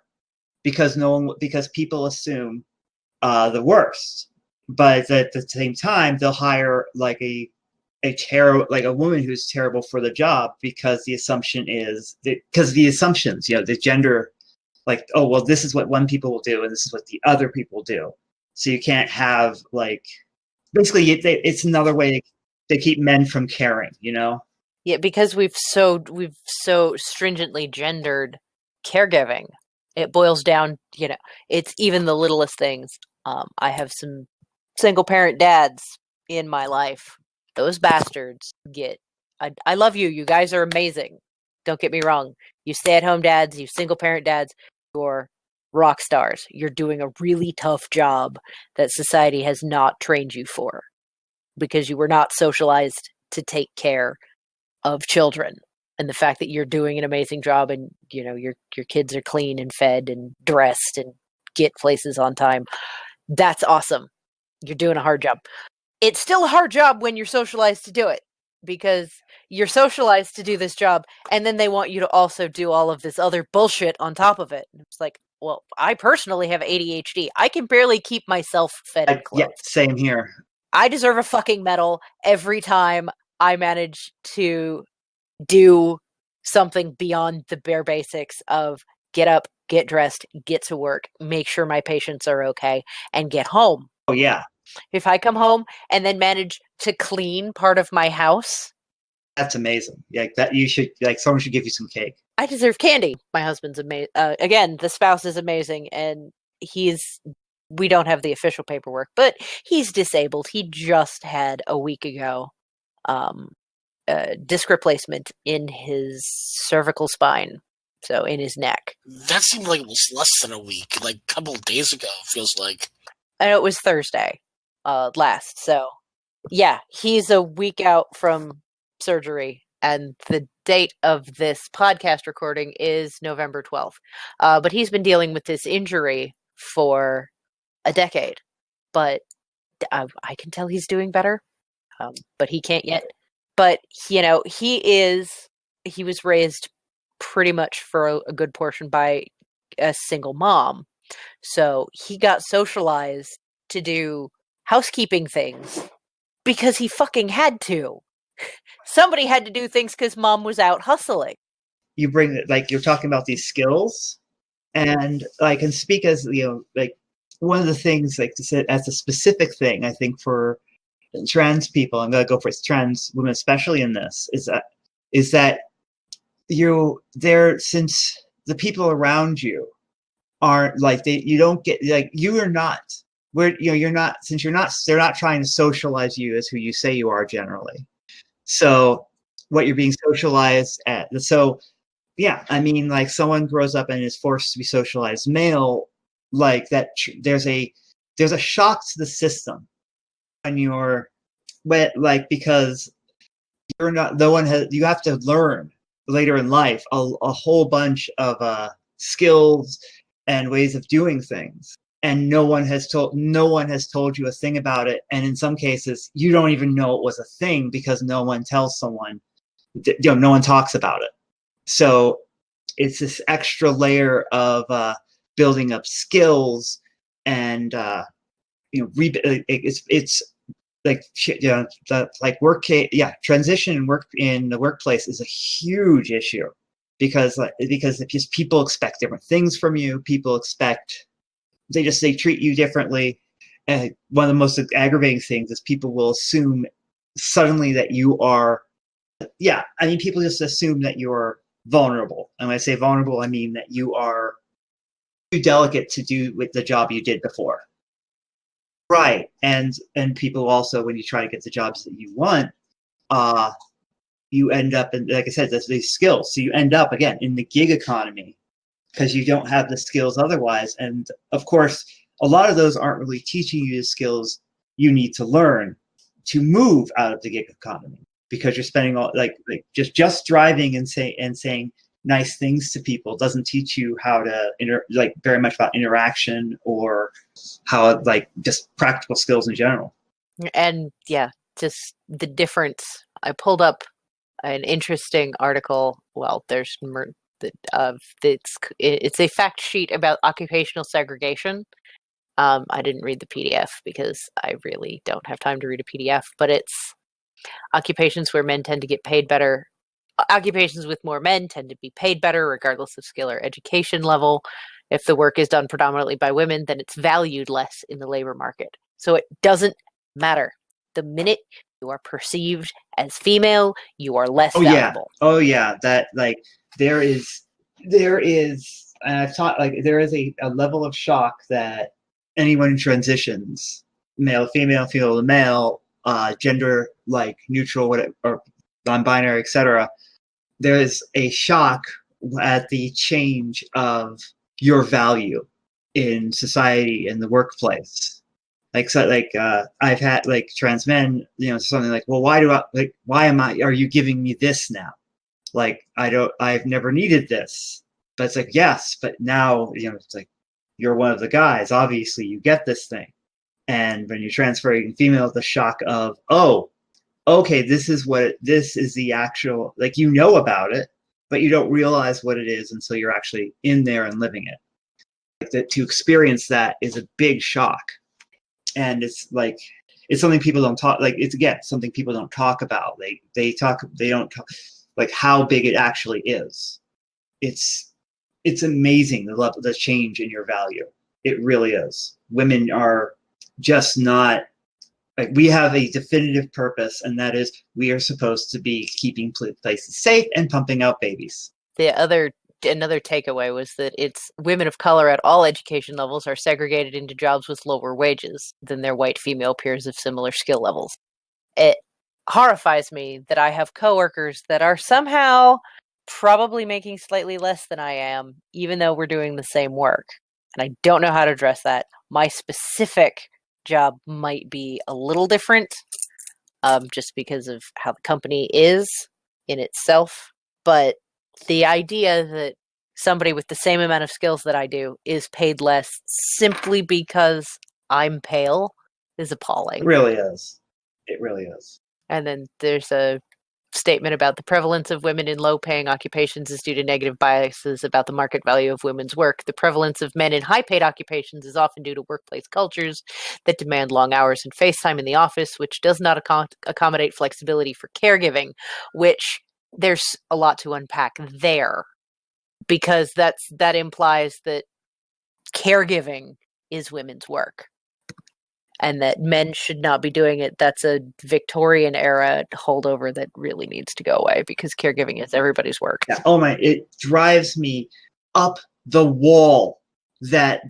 because people assume the worst, but at the same time they'll hire a woman who's terrible for the job because the assumptions, the gender, this is what one people will do and this is what the other people do. So you can't have basically it's another way to keep men from caring, Yeah, because we've so stringently gendered caregiving. It boils down, it's even the littlest things. I have some single parent dads in my life. Those bastards I love you. You guys are amazing. Don't get me wrong. You stay-at-home dads, you single-parent dads, you're rock stars. You're doing a really tough job that society has not trained you for because you were not socialized to take care of children. And the fact that you're doing an amazing job and, your kids are clean and fed and dressed and get places on time, that's awesome. You're doing a hard job. It's still a hard job when you're socialized to do it, because you're socialized to do this job and then they want you to also do all of this other bullshit on top of it. It's like, well, I personally have ADHD. I can barely keep myself fed and clothed. Yeah, same here. I deserve a fucking medal every time I manage to do something beyond the bare basics of get up, get dressed, get to work, make sure my patients are okay, and get home. Oh, yeah. If I come home and then manage to clean part of my house, that's amazing. Someone should give you some cake. I deserve candy. My husband's amazing. Again, the spouse is amazing, and he's we don't have the official paperwork, but he's disabled. He just had a week ago disc replacement in his cervical spine, so in his neck. That seemed like it was less than a week, like a couple of days ago, feels like. I know it was Thursday last, so yeah, he's a week out from surgery, and the date of this podcast recording is November 12th. But he's been dealing with this injury for a decade, but I can tell he's doing better, but he can't yet. But, you know, he was raised pretty much for a good portion by a single mom. So he got socialized to do housekeeping things because he fucking had to. Somebody had to do things because mom was out hustling. You bring, like, you're talking about these skills, and I can speak as, you know, like, one of the things, like, to say as a specific thing, I think for trans people, I'm going to go for trans women, especially in this, is that since the people around you aren't like, you don't get, like, you're not, they're not trying to socialize you as who you say you are generally. So what you're being socialized at. So yeah, I mean, like, someone grows up and is forced to be socialized male, like that, there's a shock to the system. And because you're not, you have to learn later in life a whole bunch of skills and ways of doing things, and no one has told you a thing about it, and in some cases you don't even know it was a thing because no one tells someone, no one talks about it. So it's this extra layer of building up skills, and it's like, transition and work in the workplace is a huge issue because people expect different things from you. People expect, they treat you differently. And one of the most aggravating things is people will assume suddenly that you are, people just assume that you're vulnerable. And when I say vulnerable, I mean that you are too delicate to do with the job you did before. Right. And people also, when you try to get the jobs that you want, you end up in, like I said, there's these skills. So you end up, again, in the gig economy because you don't have the skills otherwise. And of course, a lot of those aren't really teaching you the skills you need to learn to move out of the gig economy, because you're spending all, like just driving and saying nice things to people doesn't teach you how to very much about interaction or how, like, just practical skills in general. And yeah, just the difference. I pulled up an interesting article. Well, it's a fact sheet about occupational segregation. I didn't read the PDF because I really don't have time to read a PDF, but it's occupations where men tend to get paid better. Occupations with more men tend to be paid better regardless of skill or education level. If the work is done predominantly by women, then it's valued less in the labor market. So it doesn't matter. The minute you are perceived as female, you are less valuable. Oh yeah. That, like, there is, and I've taught, like, there is a level of shock that anyone who transitions, male, female to male, gender, like, neutral, whatever, or non-binary, etc., there is a shock at the change of your value in society, in the workplace. I've had, like, trans men, something like, well, are you giving me this now? Like, I've never needed this. But it's like, yes, but now, it's like, you're one of the guys, obviously you get this thing. And when you're transferring female, the shock of, oh, okay, this is the actual, like, about it, but you don't realize what it is until you're actually in there and living it. Like, to experience that is a big shock. And it's like, it's something people don't talk, like, it's, again, something people don't talk about. They don't talk, like, how big it actually is. It's amazing, the change in your value. It really is. Women are just not, like, we have a definitive purpose, and that is we are supposed to be keeping places safe and pumping out babies. The other another takeaway was that it's women of color at all education levels are segregated into jobs with lower wages than their white female peers of similar skill levels. It horrifies me that I have coworkers that are somehow probably making slightly less than I am, even though we're doing the same work. And I don't know how to address that. My specific job might be a little different, just because of how the company is in itself. But the idea that somebody with the same amount of skills that I do is paid less simply because I'm pale is appalling. It really is. It really is. And then there's a statement about the prevalence of women in low-paying occupations is due to negative biases about the market value of women's work. The prevalence of men in high-paid occupations is often due to workplace cultures that demand long hours and face time in the office, which does not accommodate flexibility for caregiving, which there's a lot to unpack there, because that implies that caregiving is women's work and that men should not be doing it. That's a Victorian era holdover that really needs to go away, because caregiving is everybody's work. Yeah. Oh my! It drives me up the wall that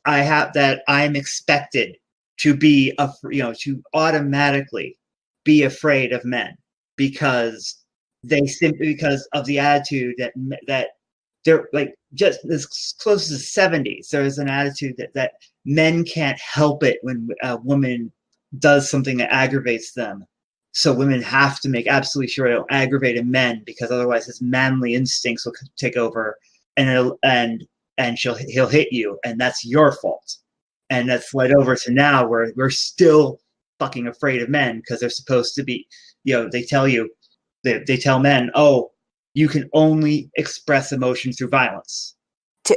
I'm expected to be to automatically be afraid of men because of the attitude that they're like, just as close as the 70s. There's an attitude that men can't help it when a woman does something that aggravates them. So women have to make absolutely sure they don't aggravate a man, because otherwise his manly instincts will take over, and he'll hit you, and that's your fault. And that's led over to now where we're still fucking afraid of men, because they're supposed to be, they tell men, oh, you can only express emotion through violence.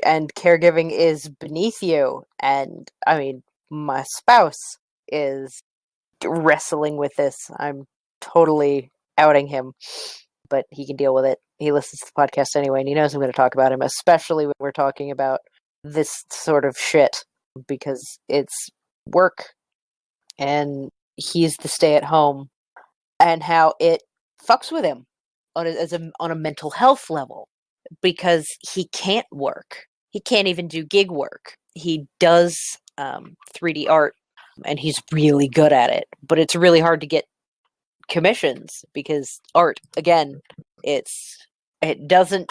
And caregiving is beneath you. And I mean, my spouse is wrestling with this. I'm totally outing him, but he can deal with it. He listens to the podcast anyway, and he knows I'm going to talk about him, especially when we're talking about this sort of shit, because it's work and he's the stay-at-home, and how it fucks with him on a mental health level, because he can't work. He can't even do gig work. He does 3D art, and he's really good at it, but it's really hard to get commissions because art, again, it doesn't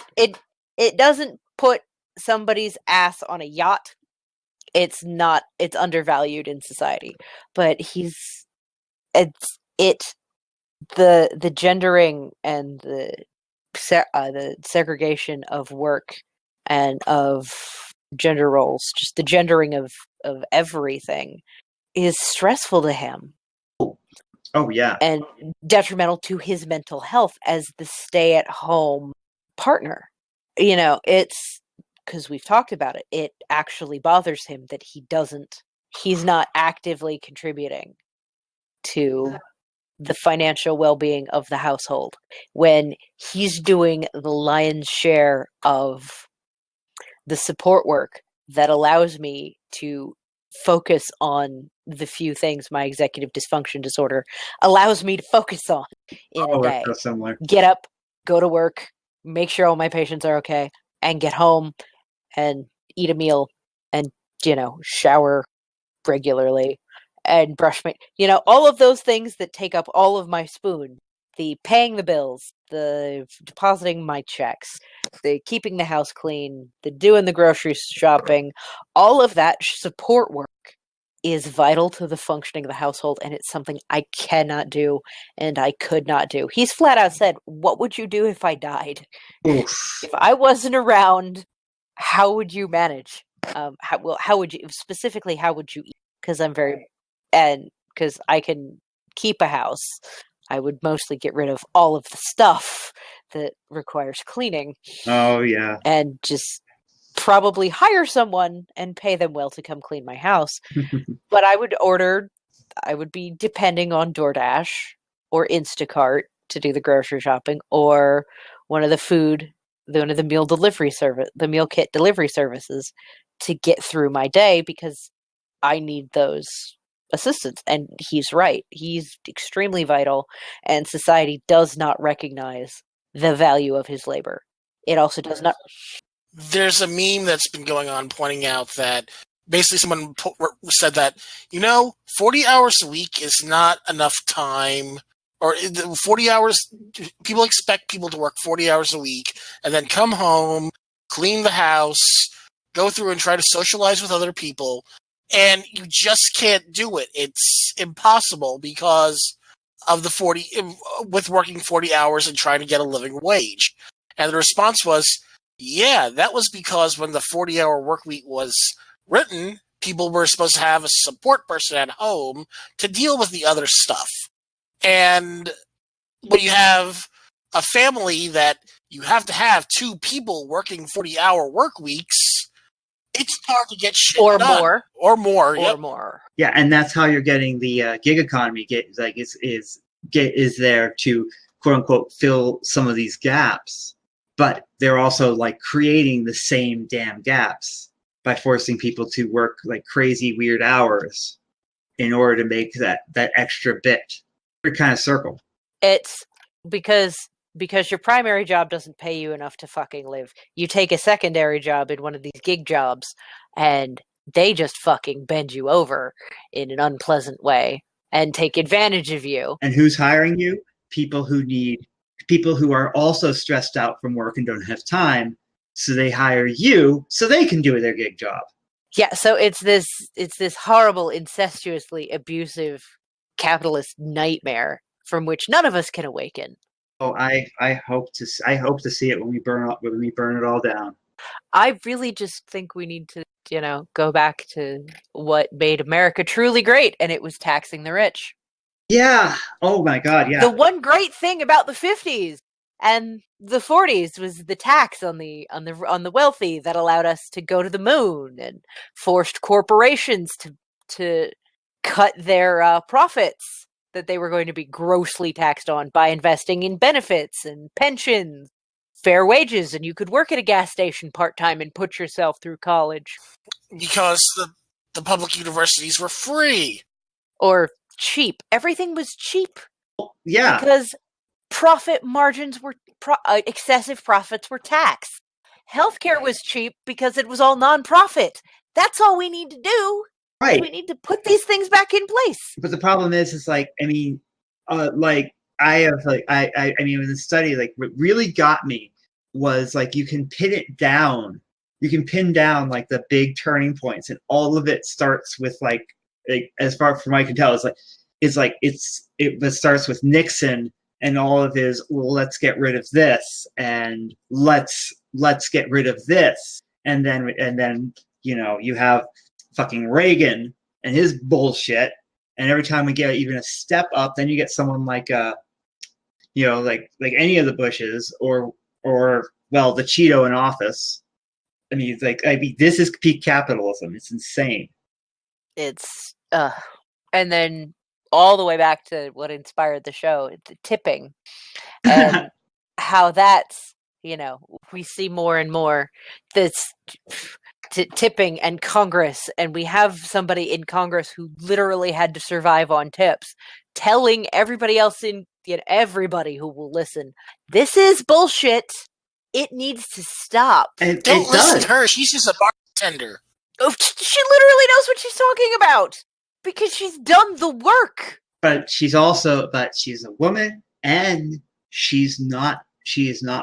put somebody's ass on a yacht. It's undervalued in society, but the gendering and the segregation of work and of gender roles, just the gendering of everything, is stressful to him. Oh yeah. And detrimental to his mental health as the stay-at-home partner. It's because we've talked about it. It actually bothers him that he's not actively contributing to the financial well-being of the household when he's doing the lion's share of the support work that allows me to focus on the few things my executive dysfunction disorder allows me to focus on in a day. So similar. Get up, go to work, make sure all my patients are okay, and get home and eat a meal and, shower regularly and brush my, all of those things that take up all of my spoon. The paying the bills, the depositing my checks, the keeping the house clean, the doing the grocery shopping, all of that support work is vital to the functioning of the household, and it's something I cannot do and I could not do. He's flat out said, "What would you do if I died? Oof. If I wasn't around, how would you manage? How would you, specifically, how would you eat? Because because I can keep a house, I would mostly get rid of all of the stuff that requires cleaning. Oh, yeah. And just probably hire someone and pay them well to come clean my house. But I would be depending on Doordash or Instacart to do the grocery shopping, or one of the meal kit delivery services to get through my day, because I need those assistance. And he's right. He's extremely vital, and society does not recognize the value of his labor. It also does not. There's a meme that's been going on pointing out that basically someone said that, 40 hours a week is not enough time, or 40 hours, people expect people to work 40 hours a week and then come home, clean the house, go through and try to socialize with other people, and you just can't do it. It's impossible because of with working 40 hours and trying to get a living wage. And the response was, yeah, that was because when the 40-hour work week was written, people were supposed to have a support person at home to deal with the other stuff. And when you have a family that you have to have 2 people working 40-hour work weeks, it's hard to get shit or done. More. Or more. Or yep. more. Yeah, and that's how you're getting the gig economy is there to quote unquote fill some of these gaps, but they're also like creating the same damn gaps by forcing people to work like crazy weird hours in order to make that extra bit. Every kind of circle. It's because your primary job doesn't pay you enough to fucking live. You take a secondary job in one of these gig jobs and they just fucking bend you over in an unpleasant way and take advantage of you. And who's hiring you? People who are also stressed out from work and don't have time, so they hire you so they can do their gig job. Yeah, so it's this horrible, incestuously abusive capitalist nightmare from which none of us can awaken. Oh, I hope to see it when we burn it all down. I really just think we need to, go back to what made America truly great, and it was taxing the rich. Yeah. Oh my God. Yeah. The one great thing about the 50s and the 40s was the tax on the wealthy that allowed us to go to the moon and forced corporations to cut their profits that they were going to be grossly taxed on by investing in benefits and pensions, fair wages, and you could work at a gas station part-time and put yourself through college. Because the public universities were free. Or cheap. Everything was cheap. Yeah. Because profit margins were excessive profits were taxed. Healthcare was cheap because it was all non-profit. That's all we need to do. Right. We need to put these things back in place. But the problem is like, I mean, when the study, like, what really got me was like, you can pin down like the big turning points, and all of it starts with like as far from I can tell, it starts with Nixon and all of his, well, let's get rid of this and let's get rid of this, and then you have fucking Reagan and his bullshit, and every time we get even a step up, then you get someone like like any of the Bushes or well, the Cheeto in office. I mean, this is peak capitalism. It's insane. It's and then all the way back to what inspired the show, the tipping, and how that's we see more and more that's tipping and Congress, and we have somebody in Congress who literally had to survive on tips, telling everybody else everybody who will listen, this is bullshit. It needs to stop. And don't listen to her. She's just a bartender. Oh, she literally knows what she's talking about because she's done the work. But she's a woman, and she is not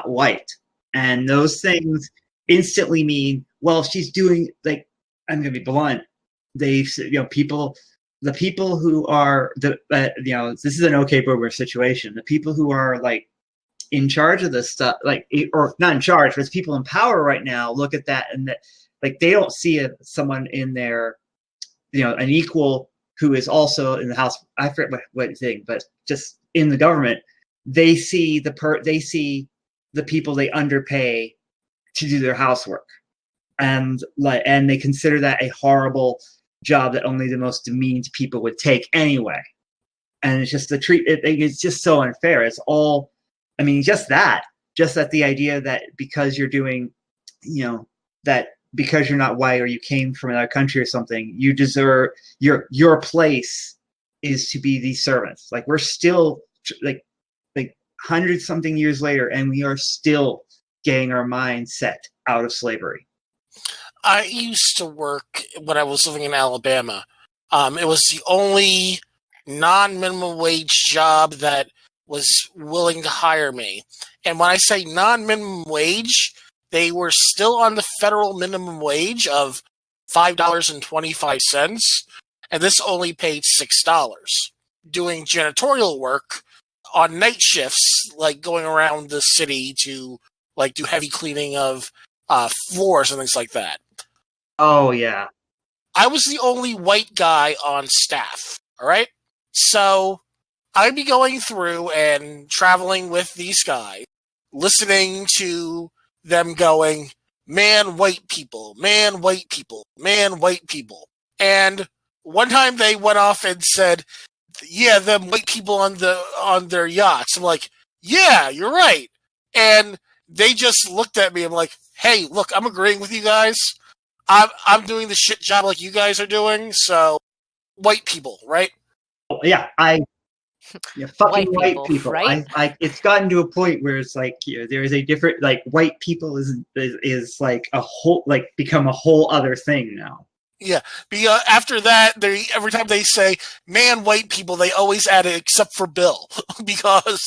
white, and those things instantly mean, well, she's doing, like, I'm going to be blunt. The people who are this is an okay boomer situation. The people who are like in charge of this stuff, or not in charge, but people in power right now, look at that and that, like, they don't see someone in their, an equal who is also in the House. I forget what thing, but just in the government, they see the people they underpay to do their housework, and they consider that a horrible job that only the most demeaned people would take anyway. And it's just it's just so unfair. It's all, I mean, just that the idea that because you're doing, that because you're not white or you came from another country or something, you deserve, your place is to be these servants. Like, we're still like 100 something years later, and we are still getting our mindset out of slavery. I used to work when I was living in Alabama. It was the only non-minimum wage job that was willing to hire me. And when I say non-minimum wage, they were still on the federal minimum wage of $5.25, and this only paid $6. Doing janitorial work on night shifts, like going around the city to like do heavy cleaning of floors and things like that. Oh, yeah. I was the only white guy on staff, all right? So I'd be going through and traveling with these guys, listening to them going, man, white people, man, white people, man, white people. And one time they went off and said, yeah, them white people on their yachts. I'm like, yeah, you're right. And they just looked at me. I'm like, hey, look, I'm agreeing with you guys. I'm doing the shit job like you guys are doing. So, white people, right? Yeah, fucking white people. Right? It's gotten to a point where it's like, you know, there is a different, like, white people is like a whole, like, become a whole other thing now. Yeah, after that, every time they say "man, white people," they always add it except for Bill because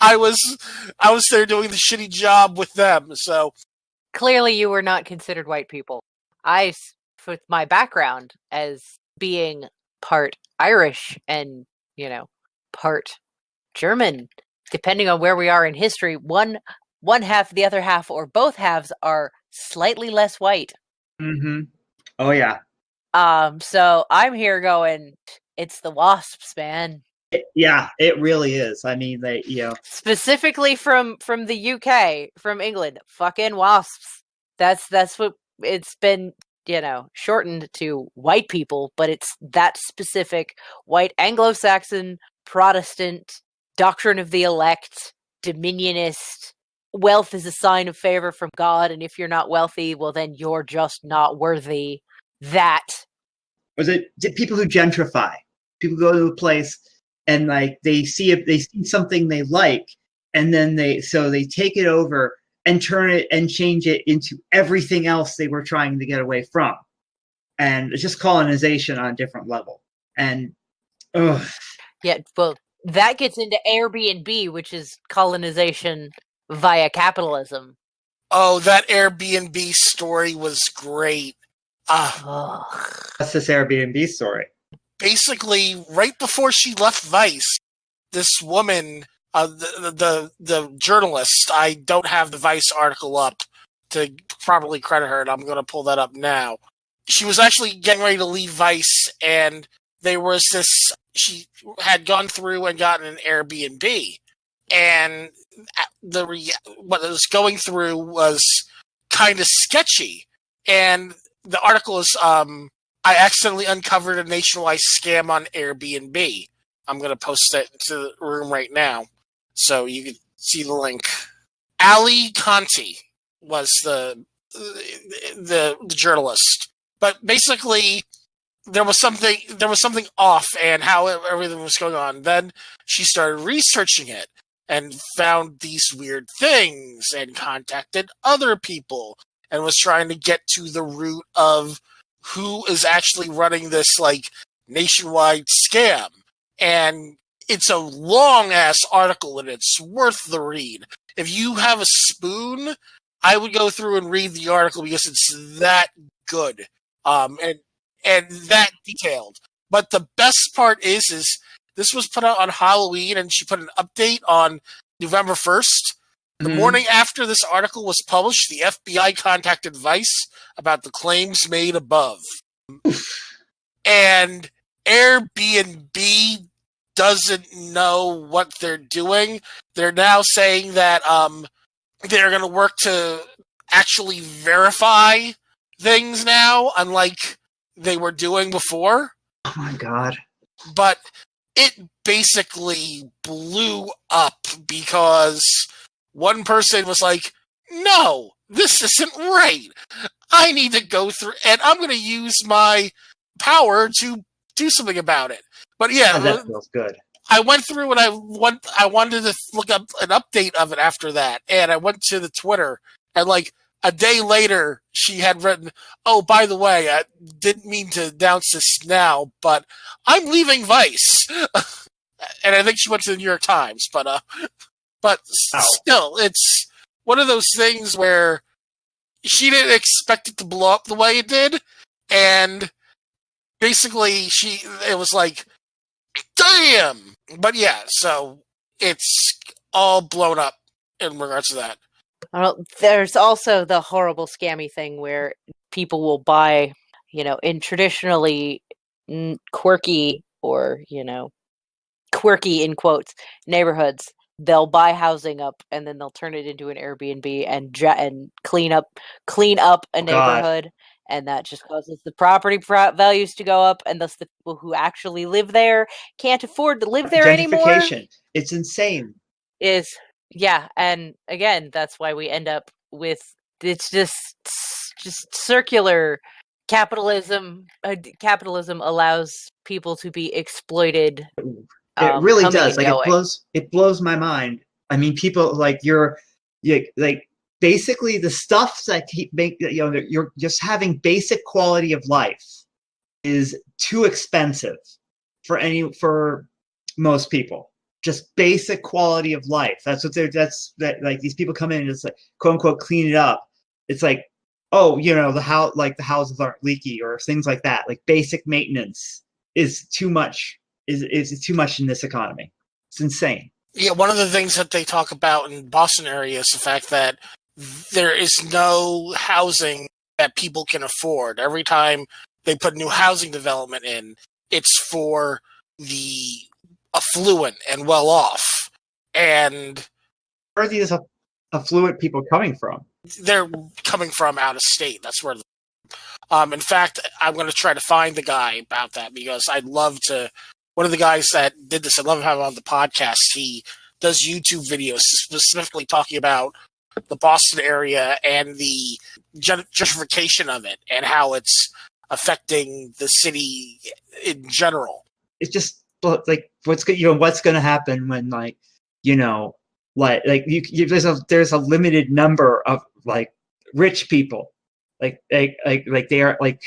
I was there doing the shitty job with them. So clearly, you were not considered white people. With my background as being part Irish and part German, depending on where we are in history, one half, the other half, or both halves are slightly less white. Mm-hmm. Oh yeah. So I'm here going, it's the wasps, man. Yeah, it really is. I mean, specifically from the UK, from England, fucking wasps. That's what it's been, shortened to white people, but it's that specific white Anglo-Saxon Protestant doctrine of the elect, dominionist. Wealth is a sign of favor from God, and if you're not wealthy, well, then you're just not worthy. That was it. People who gentrify. People go to a place and like they see something they like, and then they take it over and turn it and change it into everything else they were trying to get away from, and it's just colonization on a different level. And yeah, well, that gets into Airbnb, which is colonization via capitalism. Oh, that Airbnb story was great. What's this Airbnb story? Basically, right before she left Vice, this woman, the journalist, I don't have the Vice article up to properly credit her, and I'm going to pull that up now. She was actually getting ready to leave Vice, and she had gone through and gotten an Airbnb, and what it was going through was kind of sketchy, and the article is, I accidentally uncovered a nationwide scam on Airbnb. I'm going to post that to the room right now so you can see the link. Ali Conti was the journalist. But basically, there was something off and how everything was going on. Then she started researching it and found these weird things and contacted other people and was trying to get to the root of who is actually running this like nationwide scam. And it's a long ass article and it's worth the read. If you have a spoon, I would go through and read the article because it's that good. And that detailed. But the best part is this was put out on Halloween and she put an update on November 1st. The morning after this article was published, the FBI contacted Vice about the claims made above. And Airbnb doesn't know what they're doing. They're now saying that they're going to work to actually verify things now, unlike they were doing before. Oh my God. But it basically blew up because one person was like, no, this isn't right. I need to go through, and I'm going to use my power to do something about it. But yeah, that feels good. I went through and I wanted to look up an update of it after that, and I went to the Twitter, and like a day later, she had written, "Oh, by the way, I didn't mean to announce this now, but I'm leaving Vice," and I think she went to the New York Times. But still, it's one of those things where she didn't expect it to blow up the way it did, and basically it was like, damn. But yeah, so it's all blown up in regards to that. Well, there's also the horrible scammy thing where people will buy, in traditionally quirky or, quirky in quotes neighborhoods. They'll buy housing up and then they'll turn it into an Airbnb and clean up a neighborhood. God. And that just causes the property values to go up, and thus the people who actually live there can't afford to live there anymore. It's insane. Yeah, and again, that's why we end up with it's just circular capitalism. Capitalism allows people to be exploited. It really does. Like it blows my mind. I mean, people like basically the stuff that you're just having basic quality of life is too expensive for most people. Just basic quality of life. That's what like these people come in and just like quote unquote clean it up. It's like, oh, the houses aren't leaky or things like that. Like basic maintenance is too much. Is too much in this economy. It's insane. Yeah, one of the things that they talk about in Boston area is the fact that there is no housing that people can afford. Every time they put new housing development in, it's for the affluent and well off. And where are these affluent people coming from? They're coming from out of state. That's where. In fact, I'm going to try to find the guy about that because I'd love to. One of the guys that did this, I love having him on the podcast. He does YouTube videos specifically talking about the Boston area and the gentrification of it and how it's affecting the city in general. It's just like what's going to happen when there's a limited number of like rich people, like they are they aren't like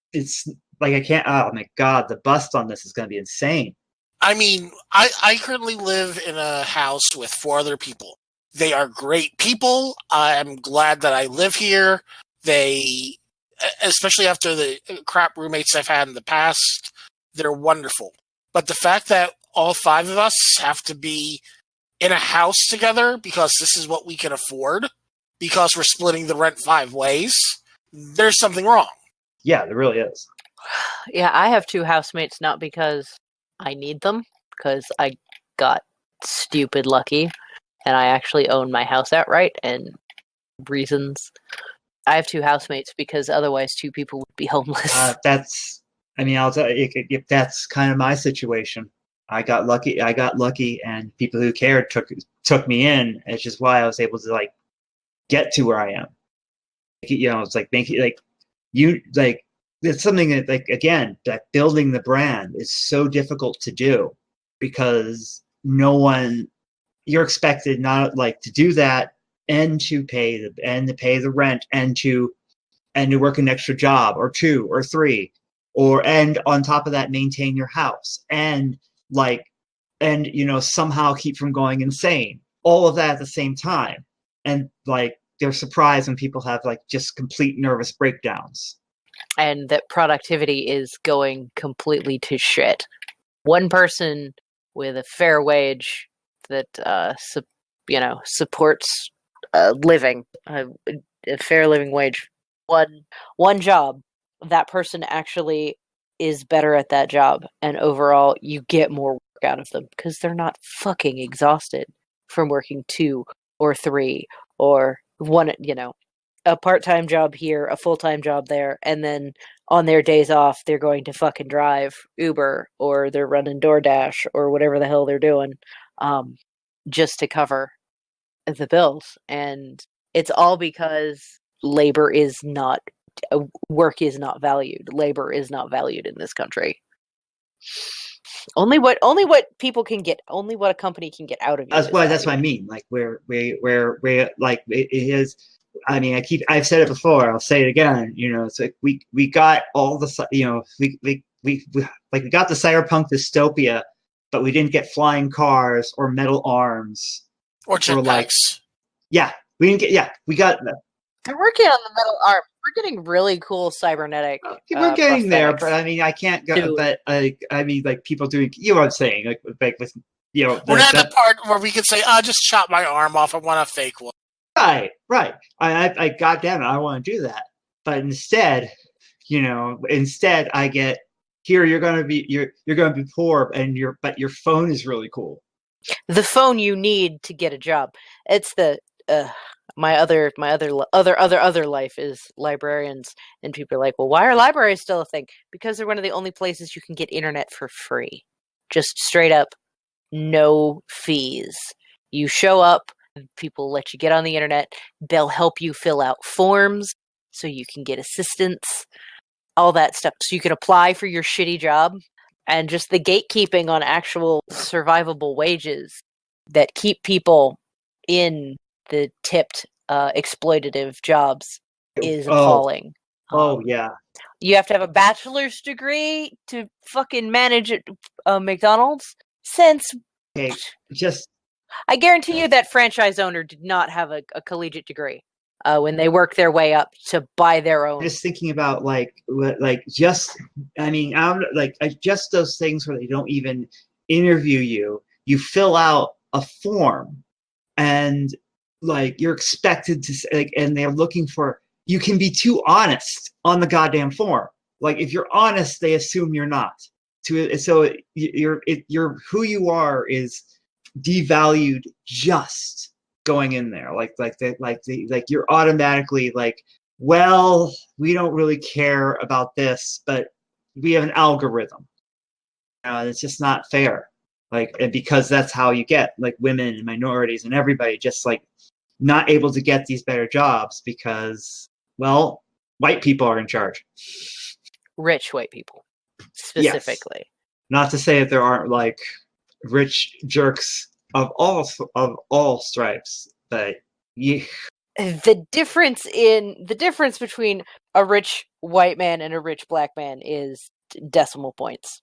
it's. Like I can't. Oh my God, the bust on this is going to be insane. I mean, I currently live in a house with 4 other people. They are great people. I'm glad that I live here. They, especially after the crap roommates I've had in the past, they're wonderful. But the fact that all 5 of us have to be in a house together because this is what we can afford, because we're splitting the rent 5 ways, there's something wrong. Yeah, there really is. Yeah, I have 2 housemates, not because I need them, because I got stupid lucky, and I actually own my house outright, and reasons. I have 2 housemates because otherwise 2 people would be homeless. I'll tell you, that's kind of my situation. I got lucky, and people who cared took me in. It's just why I was able to get to where I am. It's like it's something that that building the brand is so difficult to do because you're expected not to do that and to pay the rent and to work an extra job or 2 or 3 and on top of that maintain your house and somehow keep from going insane, all of that at the same time, and they're surprised when people have just complete nervous breakdowns. And that productivity is going completely to shit. One person with a fair wage that supports living, a fair living wage, one job, that person actually is better at that job, and overall you get more work out of them because they're not fucking exhausted from working 2 or 3 or 1, a part-time job here, a full-time job there, and then on their days off, they're going to fucking drive Uber or they're running Doordash or whatever the hell they're doing, just to cover the bills. And it's all because work is not valued. Labor is not valued in this country. Only what people can get, only what a company can get out of you. That's what I mean. Like where like it is. I mean, I've said it before. I'll say it again. You know, it's like we got all the, you know, we got the cyberpunk dystopia, but we didn't get flying cars or metal arms or jetpacks. We didn't get. We got. They're working on the metal arm. We're getting really cool cybernetic. We're getting there, but I mean, I can't go. Dude. But I mean, like people doing. You know what I'm saying? Like with, you know, we're at the part where we can say, "I just chop my arm off. I want a fake one." Right. I goddamn it, I want to do that. But instead, you know, I get here. You're gonna be poor, but your phone is really cool. The phone you need to get a job. It's the my other life is librarians, and people are like, well, why are libraries still a thing? Because they're one of the only places you can get internet for free, just straight up, no fees. You show up, people let you get on the internet. They'll help you fill out forms so you can get assistance, all that stuff, so you can apply for your shitty job. And just the gatekeeping on actual survivable wages that keep people in the tipped exploitative jobs is appalling. Yeah. You have to have a bachelor's degree to fucking manage McDonald's. I guarantee you that franchise owner did not have a collegiate degree when they work their way up to buy their own. Just thinking about just those things where they don't even interview you. You fill out a form, and like you're expected to and they're looking for. You can be too honest on the goddamn form. Like if you're honest, they assume you're not. So you're who you are is devalued just going in there. Like you're automatically like, well, we don't really care about this, but we have an algorithm. It's just not fair. And because that's how you get like women and minorities and everybody just like not able to get these better jobs because, well, white people are in charge. Rich white people, specifically. Yes. Not to say that there aren't like rich jerks of all stripes, but yeah. The difference between a rich white man and a rich black man is decimal points.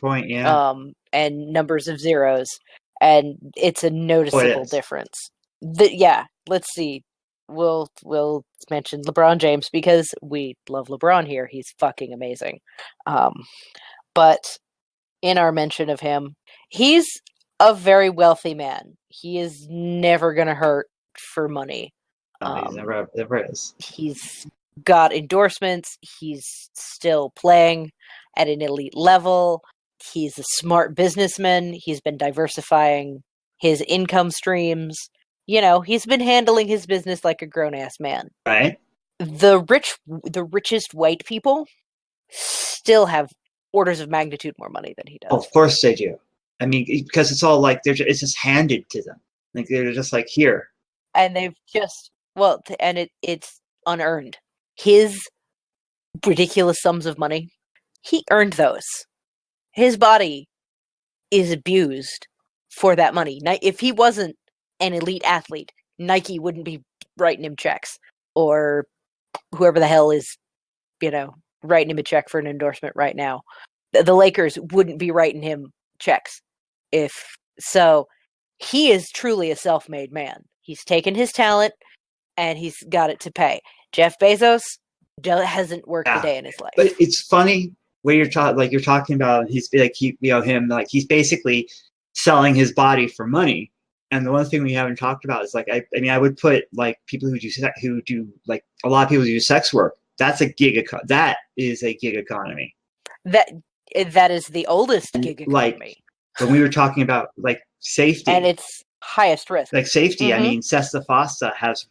Point, yeah. And numbers of zeros, and it's a noticeable difference. Let's see. We'll mention LeBron James because we love LeBron here. He's fucking amazing. But in our mention of him, he's a very wealthy man. He is never going to hurt for money. He never is. He's got endorsements. He's still playing at an elite level. He's a smart businessman. He's been diversifying his income streams. You know, he's been handling his business like a grown-ass man. Right. The richest white people still have orders of magnitude more money than he does. Oh, of course they do. I mean, because it's all like it's just handed to them. Like they're just like here. And they've just it's unearned. His ridiculous sums of money, he earned those. His body is abused for that money. If he wasn't an elite athlete, Nike wouldn't be writing him checks, or whoever the hell is, writing him a check for an endorsement right now. The Lakers wouldn't be writing him checks. So he is truly a self-made man. He's taken his talent and he's got it to pay. Jeff Bezos hasn't worked a day in his life. But it's funny when you're talking about he's he's basically selling his body for money. And the one thing we haven't talked about is I would put like people who do like a lot of people who do sex work. That is a gig economy. That is the oldest gig economy. Like when we were talking about like safety, and it's highest risk. Like safety, Mm-hmm. I mean, Sesta Fosta has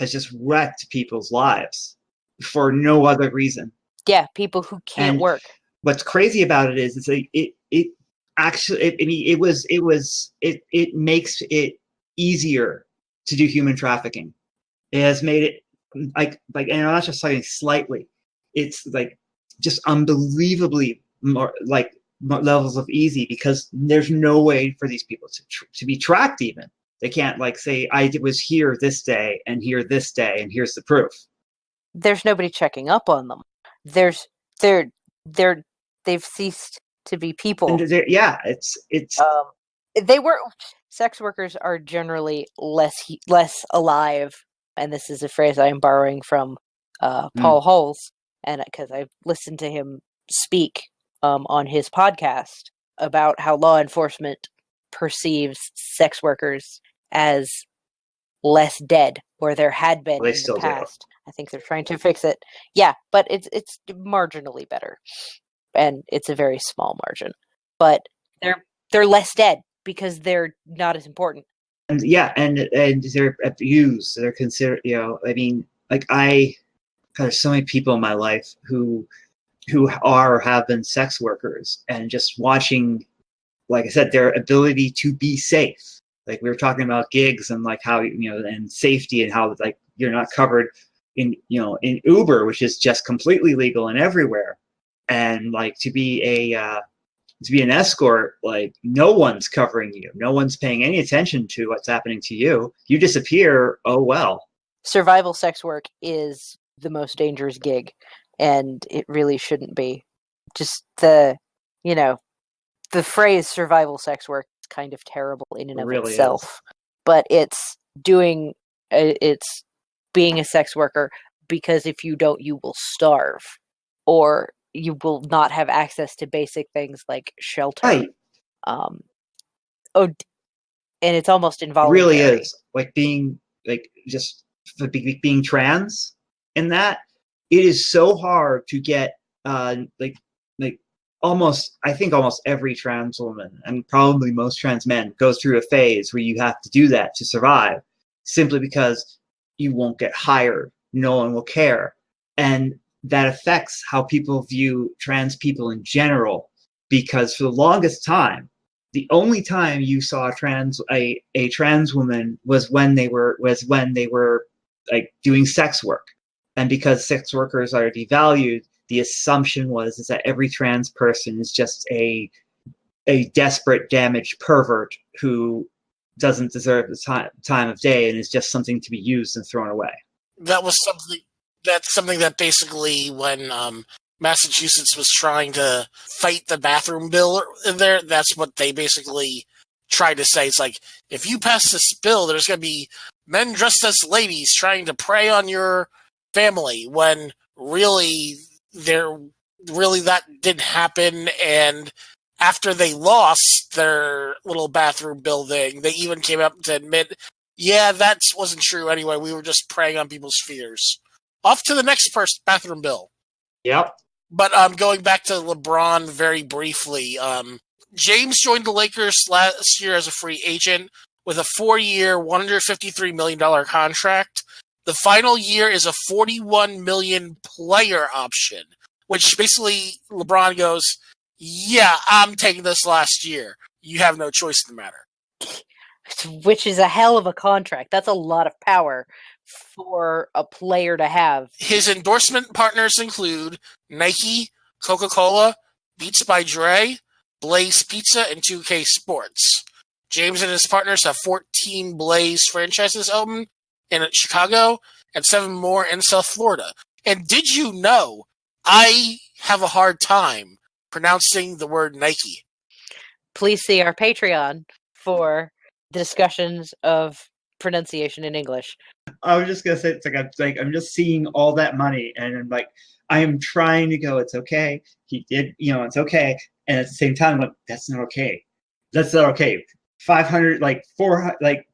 just wrecked people's lives for no other reason. Yeah, people who can't work. What's crazy about it is it makes it easier to do human trafficking. It has made it and I'm not just saying slightly. It's like just unbelievably more like levels of easy because there's no way for these people to be tracked even. They can't like say, I was here this day and here this day and here's the proof. There's nobody checking up on them. They've ceased to be people. Yeah, it's they were sex workers are generally less alive, and this is a phrase I am borrowing from Paul Hulse, and because I've listened to him speak on his podcast about how law enforcement perceives sex workers as less dead, or there had been in the past. I think they're trying to fix it. Yeah, but it's marginally better, and it's a very small margin. But they're less dead because they're not as important. And yeah, and they're abused. They're considered. I mean, like there's so many people in my life who are or have been sex workers, and just watching, like I said, their ability to be safe. Like we were talking about gigs and like how and safety and how like you're not covered in Uber, which is just completely legal and everywhere, and like to be an escort, like no one's covering you, no one's paying any attention to what's happening to you. You disappear. Oh well. Survival sex work is the most dangerous gig, and it really shouldn't be. Just the phrase survival sex work is kind of terrible in and of itself, but it's being a sex worker, because if you don't, you will starve, or you will not have access to basic things like shelter. Right. And it's almost involuntary. It really is like being being trans. In that, it is so hard to get almost every trans woman, and probably most trans men, goes through a phase where you have to do that to survive, simply because you won't get hired. No one will care. And that affects how people view trans people in general, because for the longest time, the only time you saw a trans woman was when they were like doing sex work. And because sex workers are devalued, the assumption is that every trans person is just a desperate, damaged pervert who doesn't deserve the time of day and is just something to be used and thrown away. That's something that basically when Massachusetts was trying to fight the bathroom bill in there, that's what they basically tried to say. It's like, if you pass this bill, there's going to be men dressed as ladies trying to prey on your family, when really that didn't happen. And after they lost their little bathroom building, they even came up to admit, yeah, that wasn't true anyway. We were just preying on people's fears. Off to the next bathroom bill. Yep. But going back to LeBron very briefly, James joined the Lakers last year as a free agent with a 4-year, $153 million contract. The final year is a $41 million player option, which basically LeBron goes, yeah, I'm taking this last year. You have no choice in the matter. Which is a hell of a contract. That's a lot of power for a player to have. His endorsement partners include Nike, Coca-Cola, Beats by Dre, Blaze Pizza, and 2K Sports. James and his partners have 14 Blaze franchises open in Chicago and 7 more in South Florida. And did you know I have a hard time pronouncing the word Nike? Please see our Patreon for discussions of pronunciation in English. I was just gonna say, it's like I'm just seeing all that money, and I'm like, I am trying to go, it's okay. He did, it's okay. And at the same time, I'm like, that's not okay. That's not okay. 500, like 400, like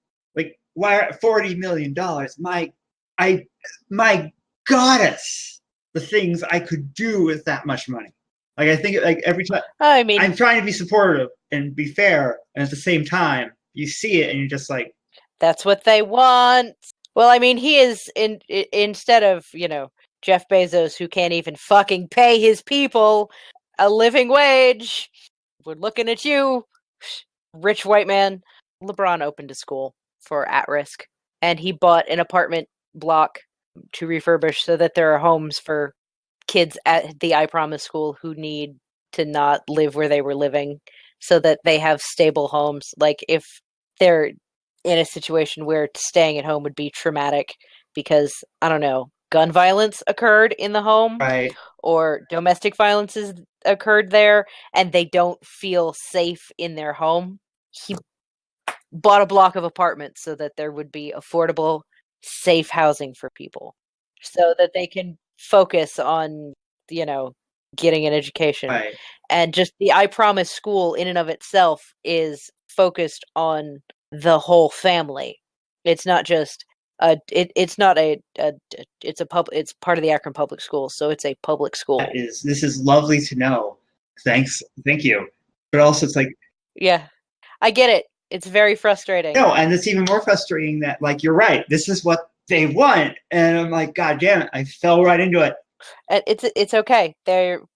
why $40 million? My goddess, the things I could do with that much money. Like I think, like every time, I mean, I'm trying to be supportive and be fair, and at the same time, you see it and you're just like, that's what they want. Well, I mean, he is instead of, Jeff Bezos, who can't even fucking pay his people a living wage. We're looking at you, rich white man. LeBron opened a school for at-risk, and he bought an apartment block to refurbish so that there are homes for kids at the I Promise school who need to not live where they were living so that they have stable homes. Like if they're in a situation where staying at home would be traumatic because, I don't know, gun violence occurred in the home Right. or domestic violence occurred there and they don't feel safe in their home. He bought a block of apartments so that there would be affordable, safe housing for people so that they can focus on, getting an education. Right. And just the I Promise school in and of itself is focused on the whole family. It's not just it's part of the Akron Public Schools, so it's a public school. This is lovely to know. Thank you. But also, it's like, yeah, I get it. It's very frustrating. No, and it's even more frustrating that, like, you're right. This is what they want, and I'm like, God damn it! I fell right into it. And it's okay.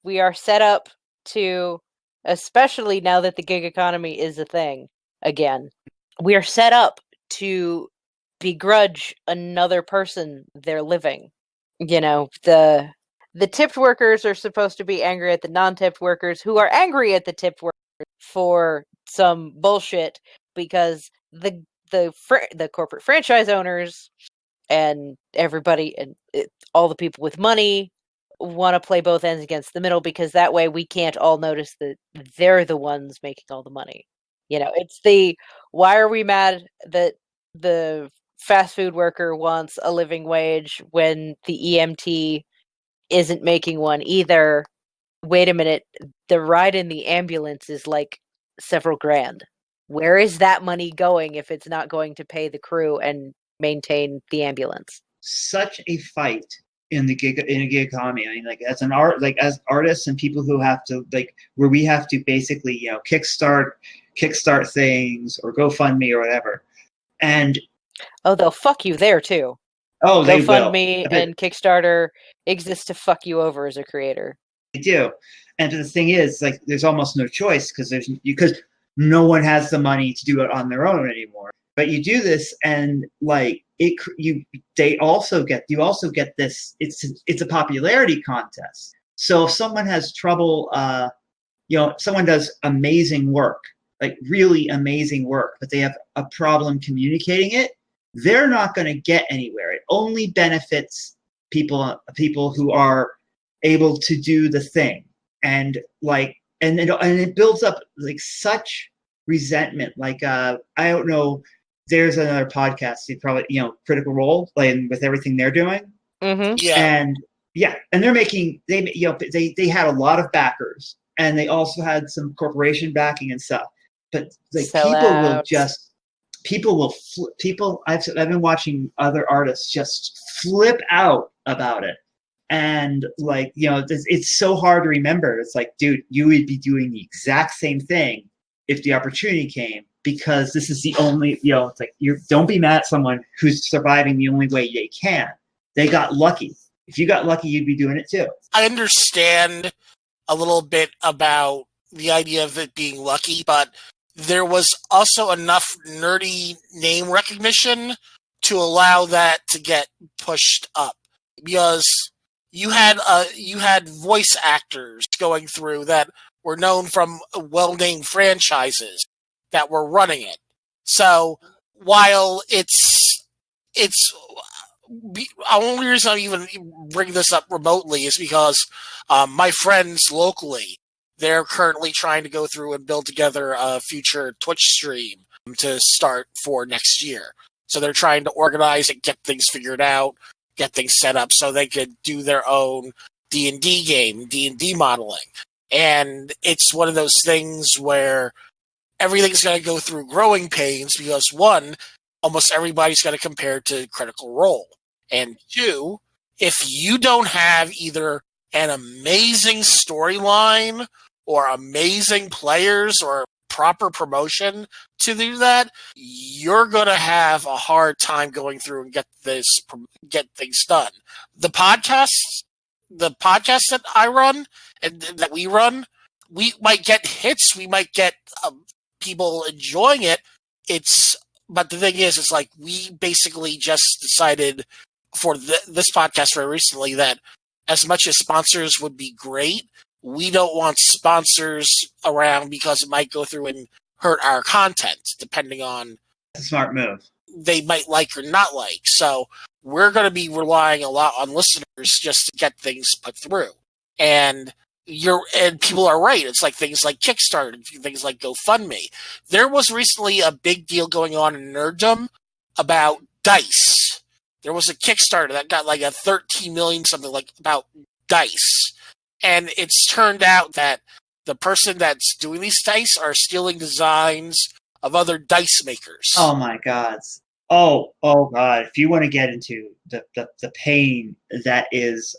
We are set up to, especially now that the gig economy is a thing again. We are set up to begrudge another person their living. The tipped workers are supposed to be angry at the non-tipped workers, who are angry at the tipped workers for some bullshit because the corporate franchise owners and everybody and all the people with money want to play both ends against the middle because that way we can't all notice that they're the ones making all the money. It's why are we mad that the fast food worker wants a living wage when the EMT isn't making one either? Wait a minute, the ride in the ambulance is like several grand. Where is that money going if it's not going to pay the crew and maintain the ambulance? Such a fight in a gig economy. I mean, like as artists and people who have to, like, where we have to basically, kickstart things or GoFundMe or whatever. And they'll fuck you there too. Oh, they will. GoFundMe and Kickstarter exist to fuck you over as a creator. They do. And the thing is, like, there's almost no choice because no one has the money to do it on their own anymore. But you do this, and like you also get this. It's a popularity contest. So if someone has trouble, someone does amazing work, like really amazing work, but they have a problem communicating it, they're not going to get anywhere. It only benefits people who are able to do the thing, and it builds up like such resentment. Like I don't know. There's another podcast. You probably Critical Role, playing with everything they're doing. Mm-hmm. Yeah, and they're making they had a lot of backers, and they also had some corporation backing and stuff. But like I've been watching other artists just flip out about it. And like, it's so hard to remember. It's like, dude, you would be doing the exact same thing if the opportunity came, because this is the only, it's like, don't be mad at someone who's surviving the only way they can. They got lucky. If you got lucky, you'd be doing it too. I understand a little bit about the idea of it being lucky, but there was also enough nerdy name recognition to allow that to get pushed up, because you had voice actors going through that were known from well-named franchises that were running it. So while it's the only reason I even bring this up remotely is because my friends locally, they're currently trying to go through and build together a future Twitch stream to start for next year. So they're trying to organize it, get things figured out, get things set up so they could do their own D&D game, D&D modeling. And it's one of those things where everything's going to go through growing pains because, one, almost everybody's going to compare to Critical Role. And two, if you don't have either an amazing storyline or amazing players or proper promotion to do that, you're going to have a hard time going through and get things done. The podcasts that I run and that we run, we might get hits, we might get people enjoying it. But the thing is, it's like we basically just decided for this podcast very recently that as much as sponsors would be great, we don't want sponsors around because it might go through and hurt our content, depending on That's a smart move. they might like or not like. So we're going to be relying a lot on listeners just to get things put through. And people are right. It's like things like Kickstarter, things like GoFundMe. There was recently a big deal going on in nerddom about dice. There was a Kickstarter that got like a 13 million something like about dice. And it's turned out that the person that's doing these dice are stealing designs of other dice makers. Oh my God. Oh God. If you want to get into the pain that is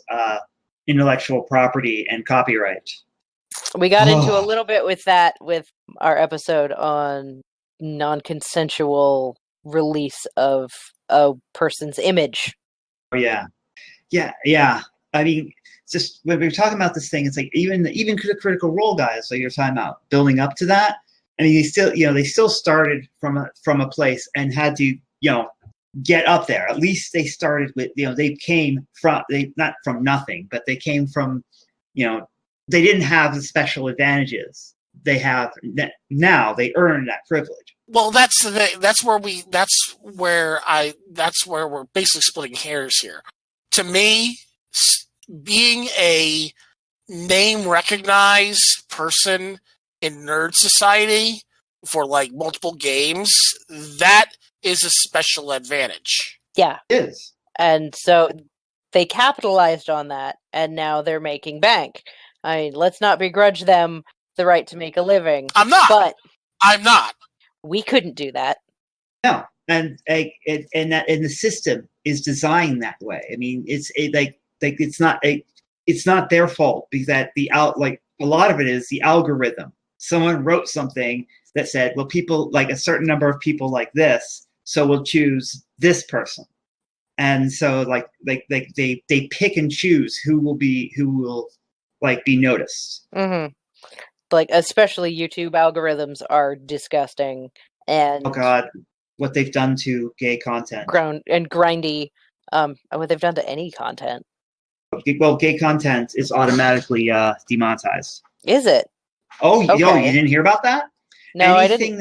intellectual property and copyright. We got into a little bit with that with our episode on non-consensual release of a person's image. Oh, yeah. I mean, it's just when we were talking about this thing, it's like even the Critical Role guys, so you're talking about building up to that. I mean, they still started from a place and had to, get up there. At least they started with, they came from, not from nothing, but they came from, they didn't have the special advantages they have now. They earned that privilege. Well, that's the thing. That's where we're basically splitting hairs here. To me, being a name recognized person in nerd society for like multiple games, that is a special advantage. Yeah. It is. And so they capitalized on that, and now they're making bank. I mean, let's not begrudge them the right to make a living. I'm not. But I'm not. We couldn't do that. No, and the system is designed that way. I mean, it's not their fault, because a lot of it is the algorithm. Someone wrote something that said, well, people like a certain number of people like this, so we'll choose this person. And so they pick and choose who will be noticed. Mm-hmm. Like, especially YouTube algorithms are disgusting. And oh God, what they've done to gay content. Grindy. What they've done to any content. Well, gay content is automatically demonetized. Is it? Oh, Okay. Yo, you didn't hear about that? No, I didn't.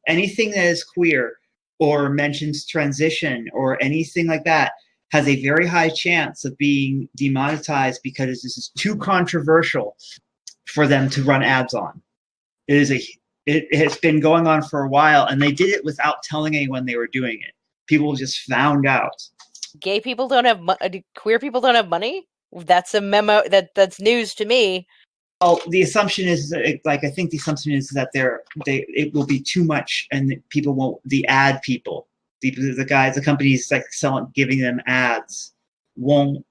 Anything that is queer or mentions transition or anything like that has a very high chance of being demonetized because this is too controversial for them to run ads on. It has been going on for a while, and they did it without telling anyone they were doing it. People just found out. Gay people don't have queer people don't have money? That's a memo that's news to me. Well, the assumption is that it will be too much, and people won't. The ad people, the companies giving them ads, don't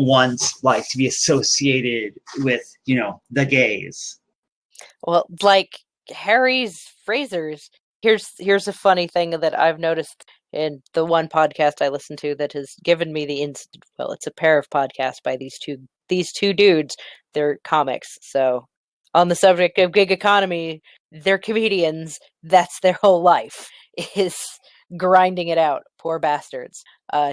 want to be associated with the gays. Well, like Harry's Frasers. Here's a funny thing that I've noticed in the one podcast I listen to that has given me it's a pair of podcasts by these two dudes. They're comics. So on the subject of gig economy, they're comedians. That's their whole life, is grinding it out. Poor bastards.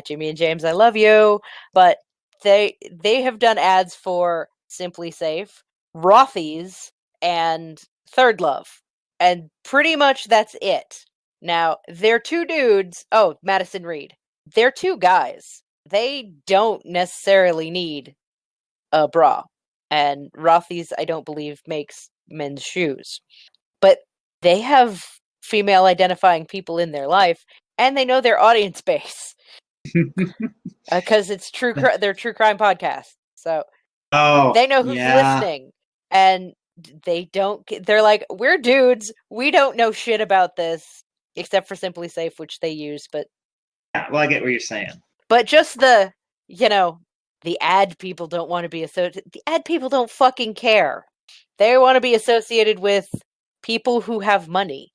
Jimmy and James, I love you. But they have done ads for Simply Safe, Rothy's, and Third Love. And pretty much that's it. Now, they're two dudes. Oh, Madison Reed. They're two guys. They don't necessarily need a bra. And Rothy's, I don't believe, makes men's shoes. But they have female identifying people in their life, and they know their audience base. Because it's they're true crime podcasts. So they know who's listening. And they're like, we're dudes. We don't know shit about this, except for Simply Safe, which they use. But yeah, well, I get what you're saying. But just the ad people don't want to be associated. The ad people don't fucking care. They want to be associated with people who have money.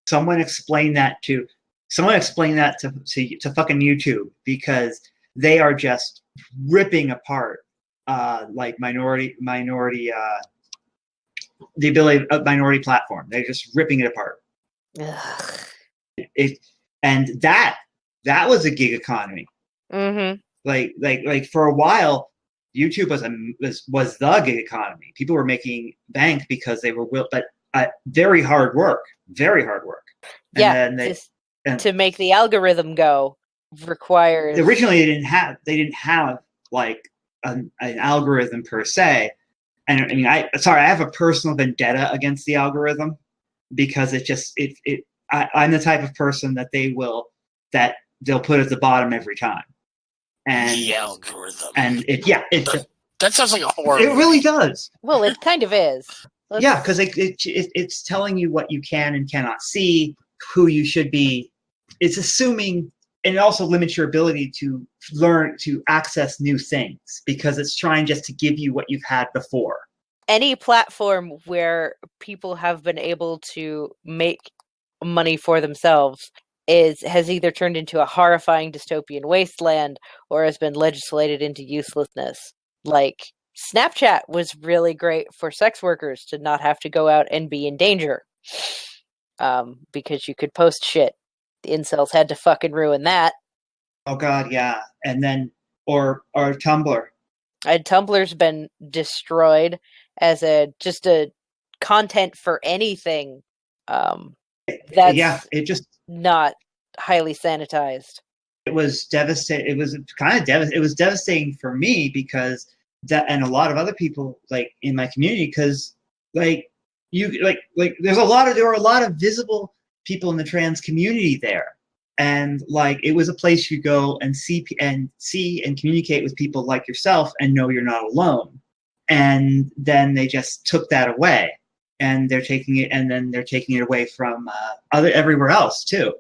Someone explain that to fucking YouTube, because they are just ripping apart minority the ability of minority platform. They're just ripping it apart. And that was a gig economy. Mm-hmm. Like for a while, YouTube was the gig economy. People were making bank because they were but very hard work. And then to make the algorithm go requires. Originally, they didn't have like an algorithm per se. And I mean, I have a personal vendetta against the algorithm because I'm the type of person that they'll put at the bottom every time. And the algorithm. And that sounds like a horror. It really does. Well, it kind of is. Yeah, because it's telling you what you can and cannot see, who you should be. It's assuming, and it also limits your ability to learn, to access new things, because it's trying just to give you what you've had before. Any platform where people have been able to make money for themselves has either turned into a horrifying dystopian wasteland or has been legislated into uselessness. Like, Snapchat was really great for sex workers to not have to go out and be in danger. Because you could post shit. The incels had to fucking ruin that. Oh god, yeah. And then or Tumblr. Tumblr's been destroyed as just a content for anything. That's it just not highly sanitized. It was devastating. It was kind of devastating. It was devastating for me because and a lot of other people like in my community, because there were a lot of visible people in the trans community there, and like it was a place you go and see and communicate with people like yourself and know you're not alone. And then they just took that away, and they're taking it away from everywhere else too.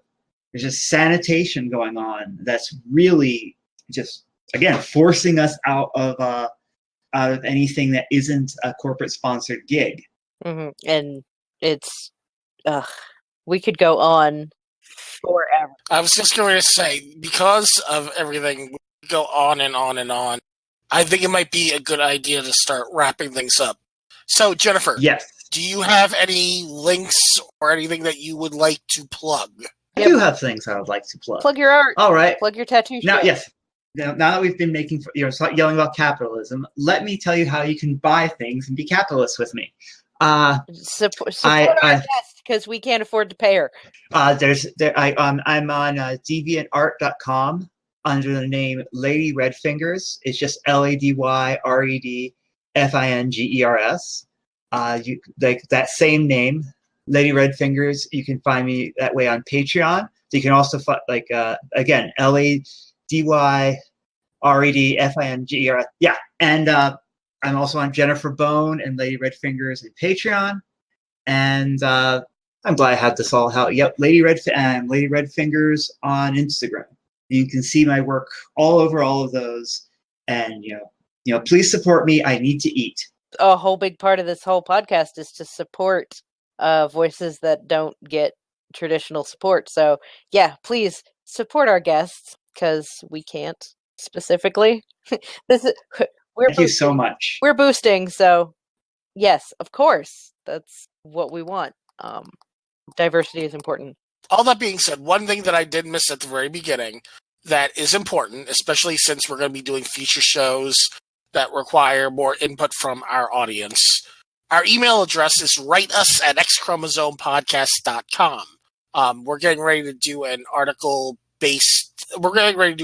There's just sanitation going on that's really just, again, forcing us out of anything that isn't a corporate sponsored gig. Mm-hmm. And it's we could go on forever. I was just going to say, because of everything, we could go on and on and on. I think it might be a good idea to start wrapping things up. So, Gennifer, yes, do you have any links or anything that you would like to plug? I do have things I would like to plug. Plug your art. All right. Plug your tattoo now, shop. Yes. Now that we've been yelling about capitalism, let me tell you how you can buy things and be capitalist with me. Support our guest, because we can't afford to pay her. I'm on deviantart.com under the name Lady Red Fingers. It's just LadyRedFingers. You like that same name, Lady Red Fingers. You can find me that way on Patreon. So you can also again, LadyRedFingers. Yeah, and I'm also on Gennifer Bone and Lady Red Fingers and Patreon. And I'm glad I had this all out. Yep, Lady Red Fingers on Instagram. You can see my work all over all of those. And please support me. I need to eat. A whole big part of this whole podcast is to support voices that don't get traditional support. So yeah, please support our guests, because we can't specifically. Thank you so much. We're boosting, so yes, of course, that's what we want. Diversity is important. All that being said, one thing that I did miss at the very beginning that is important, especially since we're going to be doing feature shows that require more input from our audience. Our email address is writeus@xchromosomepodcast.com. We're getting ready to do a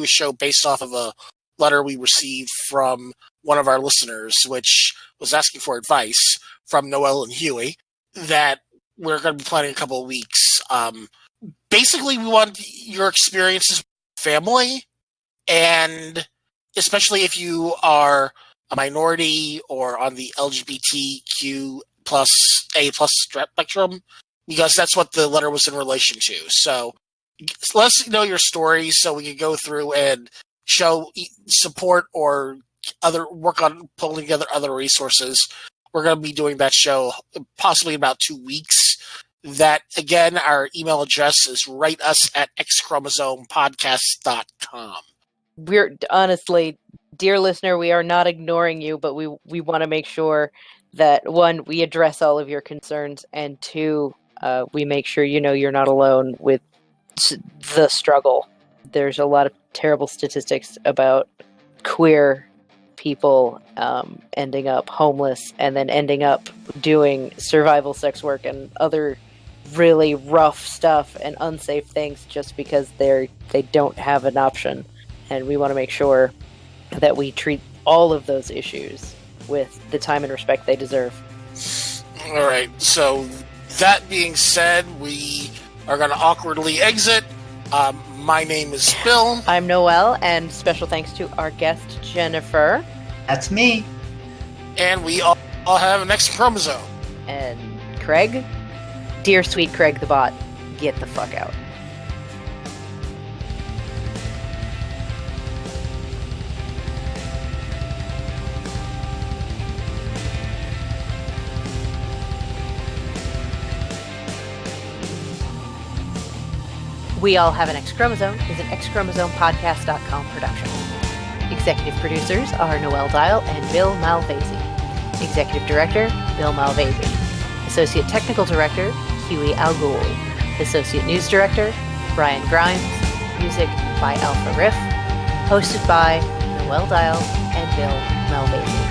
show based off of a letter we received from one of our listeners, which was asking for advice from Noelle and Huey, that we're going to be planning a couple of weeks. Basically, we want your experiences with family, and especially if you are a minority or on the LGBTQ plus A plus spectrum, because that's what the letter was in relation to. So let us know your stories so we can go through and show support or work on pulling together other resources. We're going to be doing that show possibly in about 2 weeks. That, again, our email address is writeus@xchromosomepodcast.com. We're honestly, dear listener, we are not ignoring you, but we want to make sure that, one, we address all of your concerns, and two, we make sure you're not alone with the struggle. There's a lot of terrible statistics about queer people ending up homeless and then ending up doing survival sex work and other really rough stuff and unsafe things just because they don't have an option. And we want to make sure that we treat all of those issues with the time and respect they deserve. All right, so that being said, we are going to awkwardly exit. My name is Bill. I'm Noelle, and special thanks to our guest, Gennifer. That's me. And we all have an X-Chromosome. And Craig? Dear sweet Craig the bot, get the fuck out. We All Have an X-Chromosome is an X-Chromosomepodcast.com production. Executive producers are Noelle Dial and Bill Malvasi. Executive Director, Bill Malvasi. Associate Technical Director, Huey Al-Ghul. Associate News Director, Brian Grimes. Music by Alpha Riff. Hosted by Noelle Dial and Bill Malvasi.